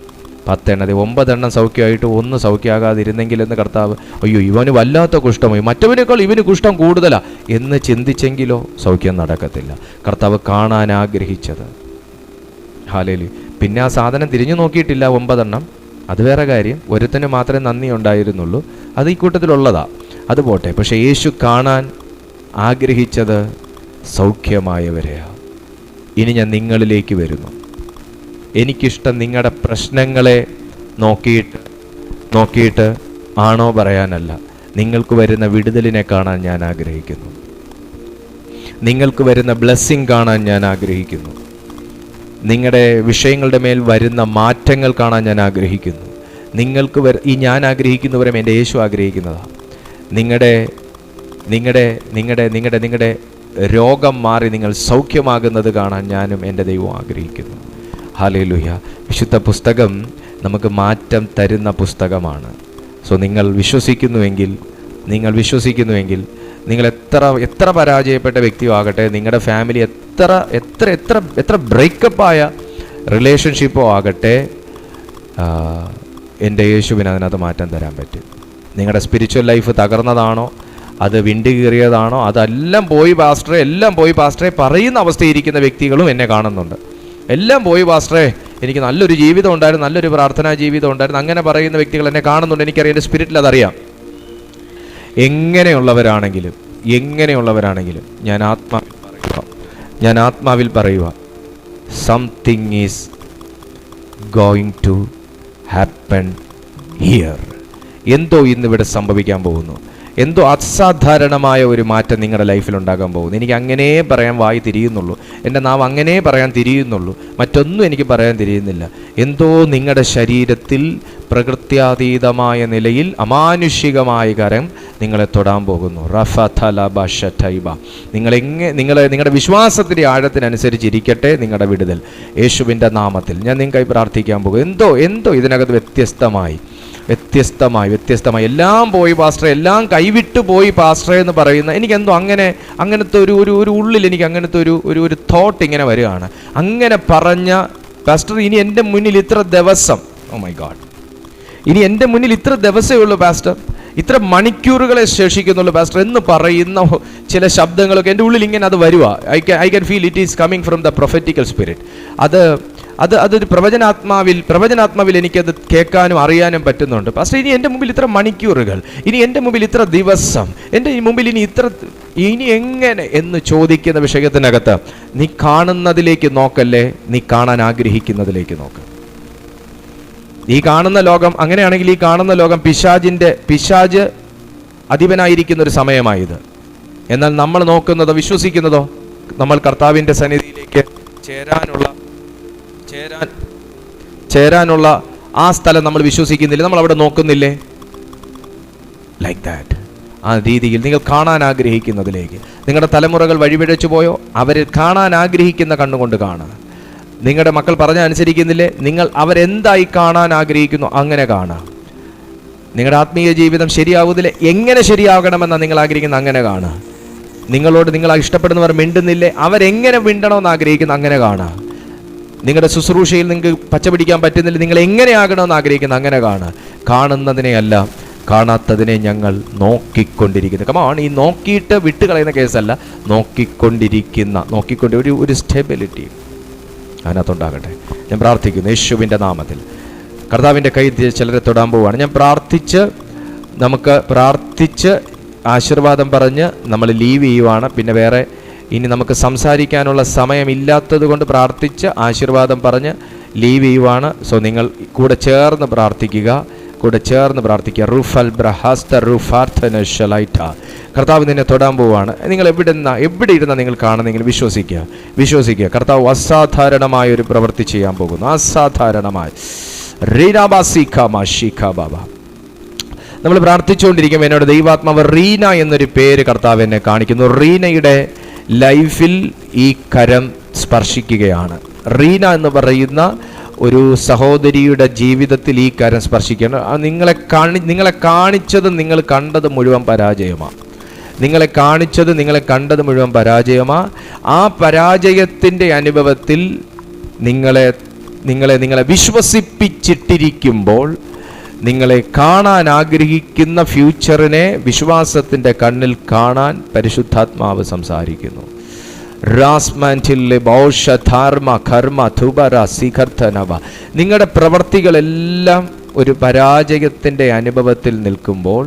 10 എണ്ണത്തെ 9 എണ്ണം സൗഖ്യമായിട്ട് 1 സൗഖ്യമാകാതിരുന്നെങ്കിലെന്ന് കർത്താവ്, അയ്യോ ഇവന് വല്ലാത്ത കുഷ്ഠമായി, മറ്റവനേക്കാൾ ഇവന് കുഷ്ഠം കൂടുതലാ എന്ന് ചിന്തിച്ചെങ്കിലോ സൗഖ്യം നടക്കത്തില്ല. കർത്താവ് കാണാൻ ആഗ്രഹിച്ചത്, ഹല്ലേലൂയ. പിന്നെ ആ സാധനം തിരിഞ്ഞു നോക്കിയിട്ടില്ല 9 എണ്ണം, അത് വേറെ കാര്യം. ഒരുത്തന് മാത്രമേ നന്ദി ഉണ്ടായിരുന്നുള്ളൂ, അത് ഈ കൂട്ടത്തിലുള്ളതാ, അത് പോട്ടെ. പക്ഷേ യേശു കാണാൻ ആഗ്രഹിച്ചത് സൗഖ്യമായവരെയാണ്. ഇനി ഞാൻ നിങ്ങളിലേക്ക് വരുന്നു. എനിക്കിഷ്ടം നിങ്ങളുടെ പ്രശ്നങ്ങളെ നോക്കിയിട്ട് ആണോ പറയാനല്ല, നിങ്ങൾക്ക് വരുന്ന വിടുതലിനെ കാണാൻ ഞാൻ ആഗ്രഹിക്കുന്നു. നിങ്ങൾക്ക് വരുന്ന ബ്ലെസ്സിങ് കാണാൻ ഞാൻ ആഗ്രഹിക്കുന്നു. നിങ്ങളുടെ വിഷയങ്ങളുടെ മേൽ വരുന്ന മാറ്റങ്ങൾ കാണാൻ ഞാൻ ആഗ്രഹിക്കുന്നു. നിങ്ങൾക്ക് ഈ ഞാൻ ആഗ്രഹിക്കുന്നവരും എൻ്റെ യേശു ആഗ്രഹിക്കുന്നതാണ്. നിങ്ങളുടെ രോഗം മാറി നിങ്ങൾ സൗഖ്യമാകുന്നത് കാണാൻ ഞാനും എൻ്റെ ദൈവവും ആഗ്രഹിക്കുന്നു. ഹല്ലേലൂയ. വിശുദ്ധ പുസ്തകം നമുക്ക് മാറ്റം തരുന്ന പുസ്തകമാണ്. സോ നിങ്ങൾ വിശ്വസിക്കുന്നുവെങ്കിൽ നിങ്ങൾ എത്ര പരാജയപ്പെട്ട വ്യക്തിയോ ആകട്ടെ, നിങ്ങളുടെ ഫാമിലി എത്ര ബ്രേക്കപ്പായ റിലേഷൻഷിപ്പോ ആകട്ടെ, എൻ്റെ യേശുവിന് അതിനകത്ത് മാറ്റം തരാൻ പറ്റും. നിങ്ങളുടെ സ്പിരിച്വൽ ലൈഫ് തകർന്നതാണോ, അത് വിണ്ടി കീറിയതാണോ, അതെല്ലാം പോയി പാസ്റ്ററെ പറയുന്ന അവസ്ഥയിരിക്കുന്ന വ്യക്തികളും എന്നെ കാണുന്നുണ്ട്. എല്ലാം പോയി പാസ്റ്ററെ, എനിക്ക് നല്ലൊരു ജീവിതം ഉണ്ടായിരുന്നു, നല്ലൊരു പ്രാർത്ഥനാ ജീവിതം ഉണ്ടായിരുന്നു, അങ്ങനെ പറയുന്ന വ്യക്തികൾ എന്നെ കാണുന്നുണ്ട്. എനിക്കറിയാം, എൻ്റെ സ്പിരിറ്റിൽ അതറിയാം. എങ്ങനെയുള്ളവരാണെങ്കിലും ഞാൻ ആത്മാവിൽ പറയുക, something is going to happen here. എന്തോ ഇന്നിവിടെ സംഭവിക്കാൻ പോകുന്നു. എന്തോ അസാധാരണമായ ഒരു മാറ്റം നിങ്ങളുടെ ലൈഫിൽ ഉണ്ടാകാൻ പോകുന്നു. എനിക്ക് അങ്ങനെ പറയാൻ വായി തിരിയുന്നുള്ളൂ, എൻ്റെ നാവ് അങ്ങനെ പറയാൻ തിരിയുന്നുള്ളൂ, മറ്റൊന്നും എനിക്ക് പറയാൻ തിരിയുന്നില്ല. എന്തോ നിങ്ങളുടെ ശരീരത്തിൽ പ്രകൃത്യാതീതമായ നിലയിൽ അമാനുഷികമായ കരം നിങ്ങളെ തൊടാൻ പോകുന്നു. നിങ്ങളുടെ വിശ്വാസത്തിൻ്റെ ആഴത്തിനനുസരിച്ചിരിക്കട്ടെ നിങ്ങളുടെ വിടുതൽ യേശുവിൻ്റെ നാമത്തിൽ. ഞാൻ നിങ്ങൾക്കായി പ്രാർത്ഥിക്കാൻ പോകും. എന്തോ ഇതിനകത്ത് വ്യത്യസ്തമായി എല്ലാം പോയി പാസ്റ്ററെ, എല്ലാം കൈവിട്ടു പോയി പാസ്റ്ററെ എന്ന് പറയുന്ന എനിക്കെന്തോ അങ്ങനത്തെ ഒരു ഉള്ളിൽ എനിക്ക് അങ്ങനത്തെ ഒരു തോട്ട് ഇങ്ങനെ വരികയാണ്. അങ്ങനെ പറഞ്ഞ പാസ്റ്റർ, ഇനി എൻ്റെ മുന്നിൽ ഇത്ര ദിവസം, ഓ മൈ ഗോഡ്, ഇനി എൻ്റെ മുന്നിൽ ഇത്ര ദിവസമേ ഉള്ളൂ പാസ്റ്റർ, ഇത്ര മണിക്കൂറുകളെ ശേഷിക്കുന്നുള്ളൂ പാസ്റ്റർ എന്ന് പറയുന്ന ചില ശബ്ദങ്ങളൊക്കെ എൻ്റെ ഉള്ളിൽ ഇങ്ങനെ അത് വരുക. I can feel it is coming from the prophetical spirit. അതൊരു പ്രവചനാത്മാവിൽ എനിക്കത് കേൾക്കാനും അറിയാനും പറ്റുന്നുണ്ട്. പക്ഷേ ഇനി എൻ്റെ മുമ്പിൽ ഇത്ര മണിക്കൂറുകൾ, ഇനി എൻ്റെ മുമ്പിൽ ഇത്ര ദിവസം, എൻ്റെ മുമ്പിൽ ഇനി എങ്ങനെ എന്ന് ചോദിക്കുന്ന വിഷയത്തിനകത്ത് നീ കാണുന്നതിലേക്ക് നോക്കല്ലേ, നീ കാണാൻ ആഗ്രഹിക്കുന്നതിലേക്ക് നോക്ക്. ഈ കാണുന്ന ലോകം അങ്ങനെയാണെങ്കിൽ ഈ കാണുന്ന ലോകം പിശാജ് അധിപനായിരിക്കുന്ന ഒരു സമയമായത്. എന്നാൽ നമ്മൾ നോക്കുന്നതോ വിശ്വസിക്കുന്നതോ നമ്മൾ കർത്താവിൻ്റെ സന്നിധിയിലേക്ക് ചേരാനുള്ള ആ സ്ഥലം നമ്മൾ വിശ്വസിക്കുന്നില്ലേ, നമ്മൾ അവിടെ നോക്കുന്നില്ലേ? Like that. ആ രീതിയിൽ നിങ്ങൾ കാണാൻ ആഗ്രഹിക്കുന്നതിലേക്ക് നിങ്ങളുടെ തലമുറകൾ വഴിപിഴച്ചു പോയോ, അവരെ കാണാൻ ആഗ്രഹിക്കുന്ന കണ്ണുകൊണ്ട് കാണുക. നിങ്ങളുടെ മക്കൾ പറഞ്ഞാൽ അനുസരിക്കുന്നില്ലേ, നിങ്ങൾ അവരെന്തായി കാണാൻ ആഗ്രഹിക്കുന്നു അങ്ങനെ കാണുക. നിങ്ങളുടെ ആത്മീയ ജീവിതം ശരിയാവുന്നില്ലേ, എങ്ങനെ ശരിയാകണമെന്നാണ് നിങ്ങൾ ആഗ്രഹിക്കുന്നത് അങ്ങനെ കാണുക. നിങ്ങളോട് നിങ്ങൾ ഇഷ്ടപ്പെടുന്നവർ മിണ്ടുന്നില്ലേ, അവരെങ്ങനെ മിണ്ടണമെന്ന് ആഗ്രഹിക്കുന്നു അങ്ങനെ കാണുക. നിങ്ങളുടെ ശുശ്രൂഷയിൽ നിങ്ങൾക്ക് പച്ച പിടിക്കാൻ പറ്റുന്നില്ല, നിങ്ങൾ എങ്ങനെയാകണമെന്ന് ആഗ്രഹിക്കുന്നു അങ്ങനെ കാണുക. കാണുന്നതിനെയല്ല കാണാത്തതിനെ ഞങ്ങൾ നോക്കിക്കൊണ്ടിരിക്കുന്നു. കമാണ്, ഈ നോക്കിയിട്ട് വിട്ടുകളയുന്ന കേസല്ല, നോക്കിക്കൊണ്ട് ഒരു സ്റ്റെബിലിറ്റി അതിനകത്തുണ്ടാകട്ടെ. ഞാൻ പ്രാർത്ഥിക്കുന്നു യേശുവിൻ്റെ നാമത്തിൽ. കർത്താവിൻ്റെ കൈ ചിലരെ തൊടാൻ പോവുകയാണ്. ഞാൻ പ്രാർത്ഥിച്ച് ആശീർവാദം പറഞ്ഞ് നമ്മൾ ലീവ് ചെയ്യുവാണ്. പിന്നെ വേറെ ഇനി നമുക്ക് സംസാരിക്കാനുള്ള സമയമില്ലാത്തത് കൊണ്ട് പ്രാർത്ഥിച്ച് ആശീർവാദം പറഞ്ഞ് ലീവ് ചെയ്യുവാണ്. സോ നിങ്ങൾ കൂടെ ചേർന്ന് പ്രാർത്ഥിക്കുക. കൂടെ ചേർന്ന് പ്രാർത്ഥിക്കുക. റുഫൽ ബ്രഹാസ്ത റുഫാർത്ഥന ഷലൈറ്റ. കർത്താവ് നിന്നെ തൊടാൻ പോവുകയാണ്. നിങ്ങൾ എവിടെ ഇരുന്നാൽ നിങ്ങൾ കാണുന്നെങ്കിൽ വിശ്വസിക്കുക. കർത്താവ് അസാധാരണമായൊരു പ്രവൃത്തി ചെയ്യാൻ പോകുന്നു. അസാധാരണമായി നമ്മൾ പ്രാർത്ഥിച്ചുകൊണ്ടിരിക്കുമ്പോൾ എന്നോട് ദൈവാത്മാവ് റീന എന്നൊരു പേര് കർത്താവ് എന്നെ കാണിക്കുന്നു. റീനയുടെ ലൈഫിൽ ഈ കരം സ്പർശിക്കുകയാണ്. റീന എന്ന് പറയുന്ന ഒരു സഹോദരിയുടെ ജീവിതത്തിൽ ഈ കരം സ്പർശിക്കുകയാണ്. നിങ്ങളെ കാണിച്ചത് നിങ്ങൾ കണ്ടത് മുഴുവൻ പരാജയമാണ്. നിങ്ങളെ കണ്ടത് മുഴുവൻ പരാജയമാണ്. ആ പരാജയത്തിൻ്റെ അനുഭവത്തിൽ നിങ്ങളെ വിശ്വസിപ്പിച്ചിട്ടിരിക്കുമ്പോൾ നിങ്ങളെ കാണാൻ ആഗ്രഹിക്കുന്ന ഫ്യൂച്ചറിനെ വിശ്വാസത്തിൻ്റെ കണ്ണിൽ കാണാൻ പരിശുദ്ധാത്മാവ് സംസാരിക്കുന്നു. നിങ്ങളുടെ പ്രവൃത്തികളെല്ലാം ഒരു പരാജയത്തിൻ്റെ അനുഭവത്തിൽ നിൽക്കുമ്പോൾ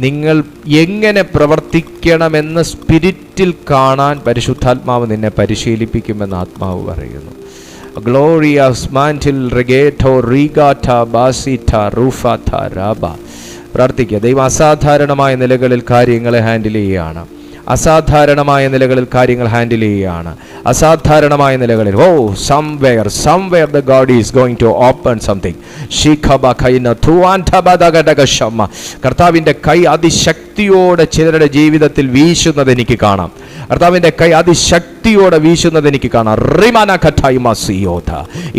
നിങ്ങൾ എങ്ങനെ പ്രവർത്തിക്കണമെന്ന് സ്പിരിറ്റിൽ കാണാൻ പരിശുദ്ധാത്മാവ് നിന്നെ പരിശീലിപ്പിക്കുമെന്ന് ആത്മാവ് പറയുന്നു. പ്രാർത്ഥിക്കുക. ദൈവം അസാധാരണമായ നിലകളിൽ കാര്യങ്ങളെ ഹാൻഡിൽ ചെയ്യുകയാണ്. അസാധാരണമായ നിലകളിൽ somewhere the God is going to open something. കർത്താവിൻ്റെ കൈ അതിശക്തിയോടെ ചിലരുടെ ജീവിതത്തിൽ വീശുന്നത് എനിക്ക് കാണാം.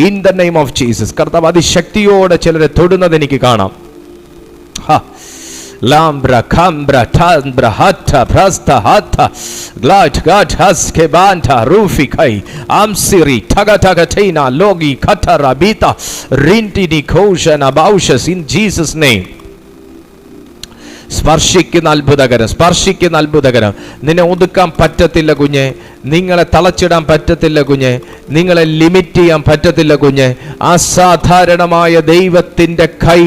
In the name of Jesus. കർത്താവ് അതിശക്തിയോടെ ചിലരെ തൊടുന്നത് എനിക്ക് കാണാം. Lambra kambra tambra hatta prasta hatta glad god haske banta rufi kai amsiri tagatina logi katarabita rintini koshan abaushas in Jesus name. സ്പർശിക്കുന്ന അത്ഭുതകരം. നിന്നെ ഒതുക്കാൻ പറ്റത്തില്ല കുഞ്ഞെ. നിങ്ങളെ തളച്ചിടാൻ പറ്റത്തില്ല കുഞ്ഞെ. നിങ്ങളെ ലിമിറ്റ് ചെയ്യാൻ പറ്റത്തില്ല കുഞ്ഞെ. അസാധാരണമായ ദൈവത്തിൻ്റെ കൈ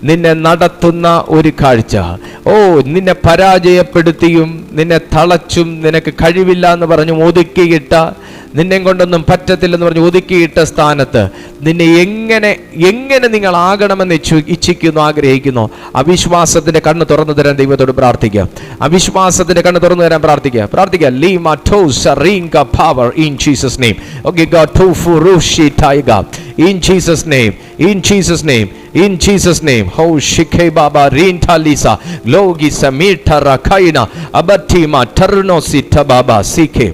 നിന്നെ നടത്തുന്ന ഒരു കാഴ്ച. നിന്നെ പരാജയപ്പെടുത്തിയും നിന്നെ തളച്ചും നിനക്ക് കഴിവില്ല എന്ന് പറഞ്ഞു ഒതുക്കിയിട്ട, നിന്നെ കൊണ്ടൊന്നും പറ്റത്തില്ലെന്ന് പറഞ്ഞ് ഒതുക്കിയിട്ട സ്ഥാനത്ത് നിന്നെ എങ്ങനെ നിങ്ങൾ ആകണമെന്ന് ഇച്ഛിക്കുന്നു, ആഗ്രഹിക്കുന്നു. അവിശ്വാസത്തിന്റെ കണ്ണ് തുറന്നു തരാൻ ദൈവത്തോട് പ്രാർത്ഥിക്കുക. പ്രാർത്ഥിക്കുക. Power in Jesus name. Okay, God, Furushi Taiga. In Jesus name. Ho Shike Baba Rinta Lisa Logi Samita Rakaina Abatima Tarnosita Baba Sike.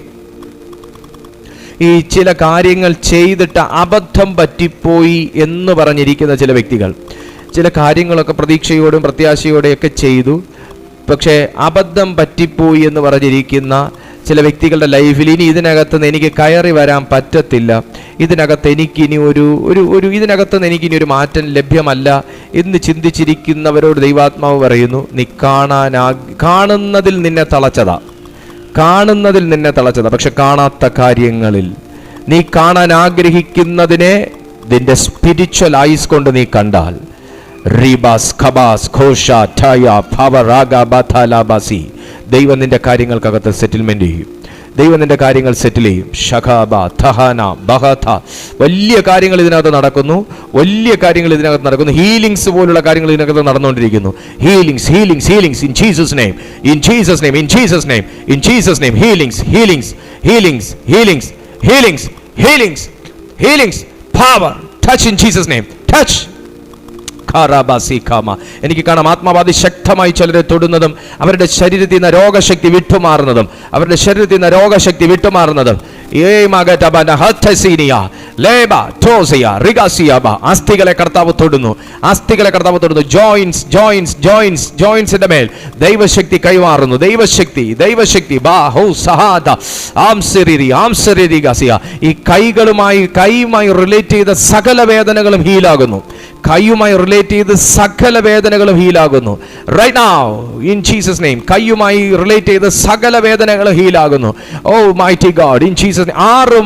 ഈ ചില കാര്യങ്ങൾ ചെയ്തിട്ട് അബദ്ധം പറ്റിപ്പോയി എന്ന് പറഞ്ഞിരിക്കുന്ന ചില വ്യക്തികൾ ചില കാര്യങ്ങളൊക്കെ പ്രതീക്ഷയോടും പ്രത്യാശയോടെയൊക്കെ ചെയ്തു, പക്ഷേ അബദ്ധം പറ്റിപ്പോയി എന്ന് പറഞ്ഞിരിക്കുന്ന ചില വ്യക്തികളുടെ ലൈഫിൽ ഇനി ഇതിനകത്തുനിന്ന് എനിക്ക് കയറി വരാൻ പറ്റത്തില്ല, ഇതിനകത്തുനിന്ന് എനിക്കിനി ഒരു മാറ്റം ലഭ്യമല്ല എന്ന് ചിന്തിച്ചിരിക്കുന്നവരോട് ദൈവാത്മാവ് പറയുന്നു, നീ കാണുന്നതിൽ നിന്നെ തളച്ചതാ, പക്ഷെ കാണാത്ത കാര്യങ്ങളിൽ നീ കാണാൻ ആഗ്രഹിക്കുന്നതിനെ നിന്റെ സ്പിരിച്വൽ ഐസ് കൊണ്ട് നീ കണ്ടാൽ ദൈവം നിന്റെ കാര്യങ്ങൾക്കകത്ത് സെറ്റിൽമെന്റ് ചെയ്യും. ഷഖാബ തഹാന ബഹത വലിയ കാര്യങ്ങൾ ഇതിനകത്ത് നടക്കുന്നു. ഹീലിംഗ്സ് പോലുള്ള കാര്യങ്ങൾ ഇതിനകത്ത് നടന്നുകൊണ്ടിരിക്കുന്നു. Healings in Jesus name. Healings power touch in Jesus name. Touch. എനിക്ക് കാണാം ആത്മാവാദി ശക്തമായി ചിലരെ തൊടുന്നതും അവരുടെ ശരീരത്തിൽ നിന്ന് രോഗശക്തി വിട്ടുമാറുന്നതും അസ്ഥികളെ കർത്താവ് തൊടുന്നു. ജോയിൻസിന്റെ മേൽ ദൈവശക്തി കൈമാറുന്നു. ഈ കൈയുമായി റിലേറ്റ് ചെയ്ത സകല വേദനകളും ഹീലാകുന്നു. Right now in Jesus name. കയ്യുമായി റിലേറ്റ് ചെയ്ത സകല വേദനകളും ഹീലാകുന്നു. Mighty God in Jesus name. 6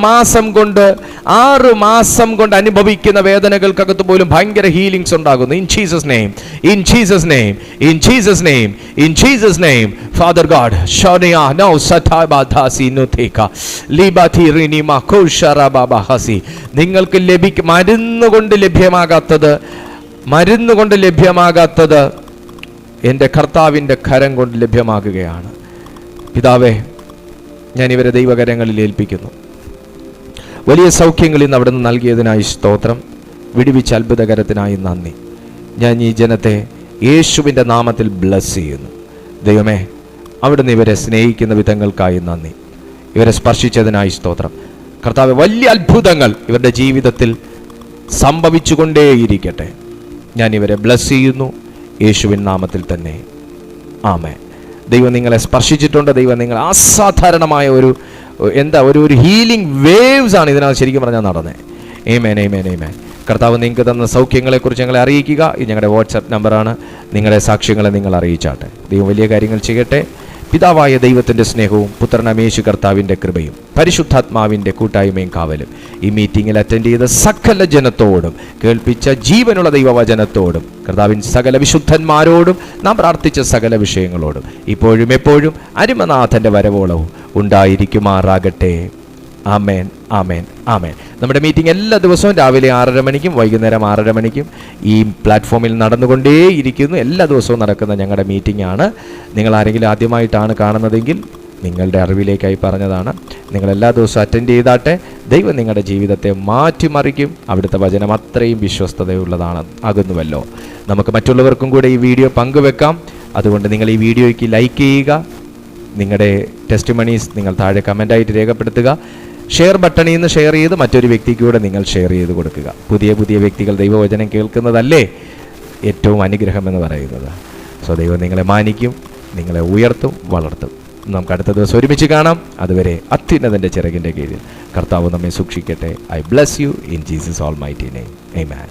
മാസം കൊണ്ട് അനുഭവിക്കുന്ന വേദനകൾക്കകത്ത് പോലും ഭയങ്കര ഹീലിംഗ്സ് ഉണ്ടാകുന്നു. In Jesus name. Father God, Shonia no satabadasi nutheka libati rinima koshara baba hasi. നിങ്ങൾക്ക് മരുന്ന് കൊണ്ട് ലഭ്യമാകാത്തത് മരുന്ന് കൊണ്ട് ലഭ്യമാകാത്തത് എൻ്റെ കർത്താവിൻ്റെ കരം കൊണ്ട് ലഭ്യമാകുകയാണ്. പിതാവേ, ഞാൻ ഇവരെ ദൈവകരങ്ങളിൽ ഏൽപ്പിക്കുന്നു. വലിയ സൗഖ്യങ്ങളിൽ നിന്ന് അവിടുന്ന് നൽകിയതിനായി സ്തോത്രം. വിടുവിച്ച അത്ഭുതകരത്തിനായി നന്ദി. ഞാൻ ഈ ജനത്തെ യേശുവിൻ്റെ നാമത്തിൽ ബ്ലസ് ചെയ്യുന്നു. ദൈവമേ, അവിടുന്ന് ഇവരെ സ്നേഹിക്കുന്ന വിധങ്ങൾക്കായി നന്ദി. ഇവരെ സ്പർശിച്ചതിനായി സ്തോത്രം. കർത്താവേ, വലിയ അത്ഭുതങ്ങൾ ഇവരുടെ ജീവിതത്തിൽ സംഭവിച്ചുകൊണ്ടേയിരിക്കട്ടെ. ഞാൻ ഇവരെ ബ്ലസ് ചെയ്യുന്നു യേശുവിൻ നാമത്തിൽ തന്നെ. ആമേൻ. ദൈവം നിങ്ങളെ സ്പർശിച്ചിട്ടുണ്ട്. ദൈവം നിങ്ങൾ അസാധാരണമായ ഒരു ഹീലിംഗ് വേവ്സ് ആണ് ഇതിനകത്ത് ശരിക്കും പറഞ്ഞാൽ നടന്നത്. ആമേൻ, ആമേൻ, ആമേൻ. കർത്താവ് നിങ്ങൾക്ക് തന്ന സൗഖ്യങ്ങളെക്കുറിച്ച് ഞങ്ങളെ അറിയിക്കുക. ഇത് ഞങ്ങളുടെ വാട്സാപ്പ് നമ്പറാണ്. നിങ്ങളുടെ സാക്ഷ്യങ്ങളെ നിങ്ങൾ അറിയിച്ചാട്ടെ. ദൈവം വലിയ കാര്യങ്ങൾ ചെയ്യട്ടെ. പിതാവായ ദൈവത്തിൻ്റെ സ്നേഹവും പുത്രനായ യേശു കർത്താവിൻ്റെ കൃപയും പരിശുദ്ധാത്മാവിൻ്റെ കൂട്ടായ്മയും കാവലും ഈ മീറ്റിങ്ങിൽ അറ്റൻഡ് ചെയ്ത സകല ജനത്തോടും കേൾപ്പിച്ച ജീവനുള്ള ദൈവവചനത്തോടും കർത്താവിൻ സകല വിശുദ്ധന്മാരോടും നാം പ്രാർത്ഥിച്ച സകല വിഷയങ്ങളോടും ഇപ്പോഴും എപ്പോഴും അരുമനാഥൻ്റെ വരവോളവും ഉണ്ടായിരിക്കുമാറാകട്ടെ. ആമേൻ, ആമേൻ, ആമേൻ. നമ്മുടെ മീറ്റിംഗ് എല്ലാ ദിവസവും രാവിലെ 6:30 മണിക്കും വൈകുന്നേരം 6:30 മണിക്കും ഈ പ്ലാറ്റ്ഫോമിൽ നടന്നുകൊണ്ടേയിരിക്കുന്നു. എല്ലാ ദിവസവും നടക്കുന്ന ഞങ്ങളുടെ മീറ്റിംഗ് ആണ്. നിങ്ങൾ ആരെങ്കിലും ആദ്യമായിട്ടാണ് കാണുന്നതെങ്കിൽ നിങ്ങളുടെ അറിവിലേക്കായി പറഞ്ഞതാണ്. നിങ്ങൾ എല്ലാ ദിവസവും അറ്റൻഡ് ചെയ്താട്ടെ. ദൈവം നിങ്ങളുടെ ജീവിതത്തെ മാറ്റിമറിക്കും. അവിടുത്തെ വചനം അത്രയും വിശ്വസ്തതയുള്ളതാണ് ആകുന്നുവല്ലോ. നമുക്ക് മറ്റുള്ളവർക്കും കൂടെ ഈ വീഡിയോ പങ്കുവെക്കാം. അതുകൊണ്ട് നിങ്ങൾ ഈ വീഡിയോയ്ക്ക് ലൈക്ക് ചെയ്യുക. നിങ്ങളുടെ ടെസ്റ്റിമണീസ് നിങ്ങൾ താഴെ കമൻ്റായിട്ട് രേഖപ്പെടുത്തുക. ഷെയർ ബട്ടണിൽ നിന്ന് ഷെയർ ചെയ്ത് മറ്റൊരു വ്യക്തിക്ക് കൂടെ നിങ്ങൾ ഷെയർ ചെയ്ത് കൊടുക്കുക. പുതിയ വ്യക്തികൾ ദൈവവചനം കേൾക്കുന്നതല്ലേ ഏറ്റവും അനുഗ്രഹം എന്ന് പറയുന്നത്. സോ ദൈവം നിങ്ങളെ മാനിക്കും, നിങ്ങളെ ഉയർത്തും, വളർത്തും. നമുക്ക് അടുത്ത ദിവസം ഒരുമിച്ച് കാണാം. അതുവരെ അത്യുന്നതൻ്റെ ചിറകിൻ്റെ കീഴിൽ കർത്താവ് നമ്മെ സൂക്ഷിക്കട്ടെ. I bless you in Jesus almighty name. Amen.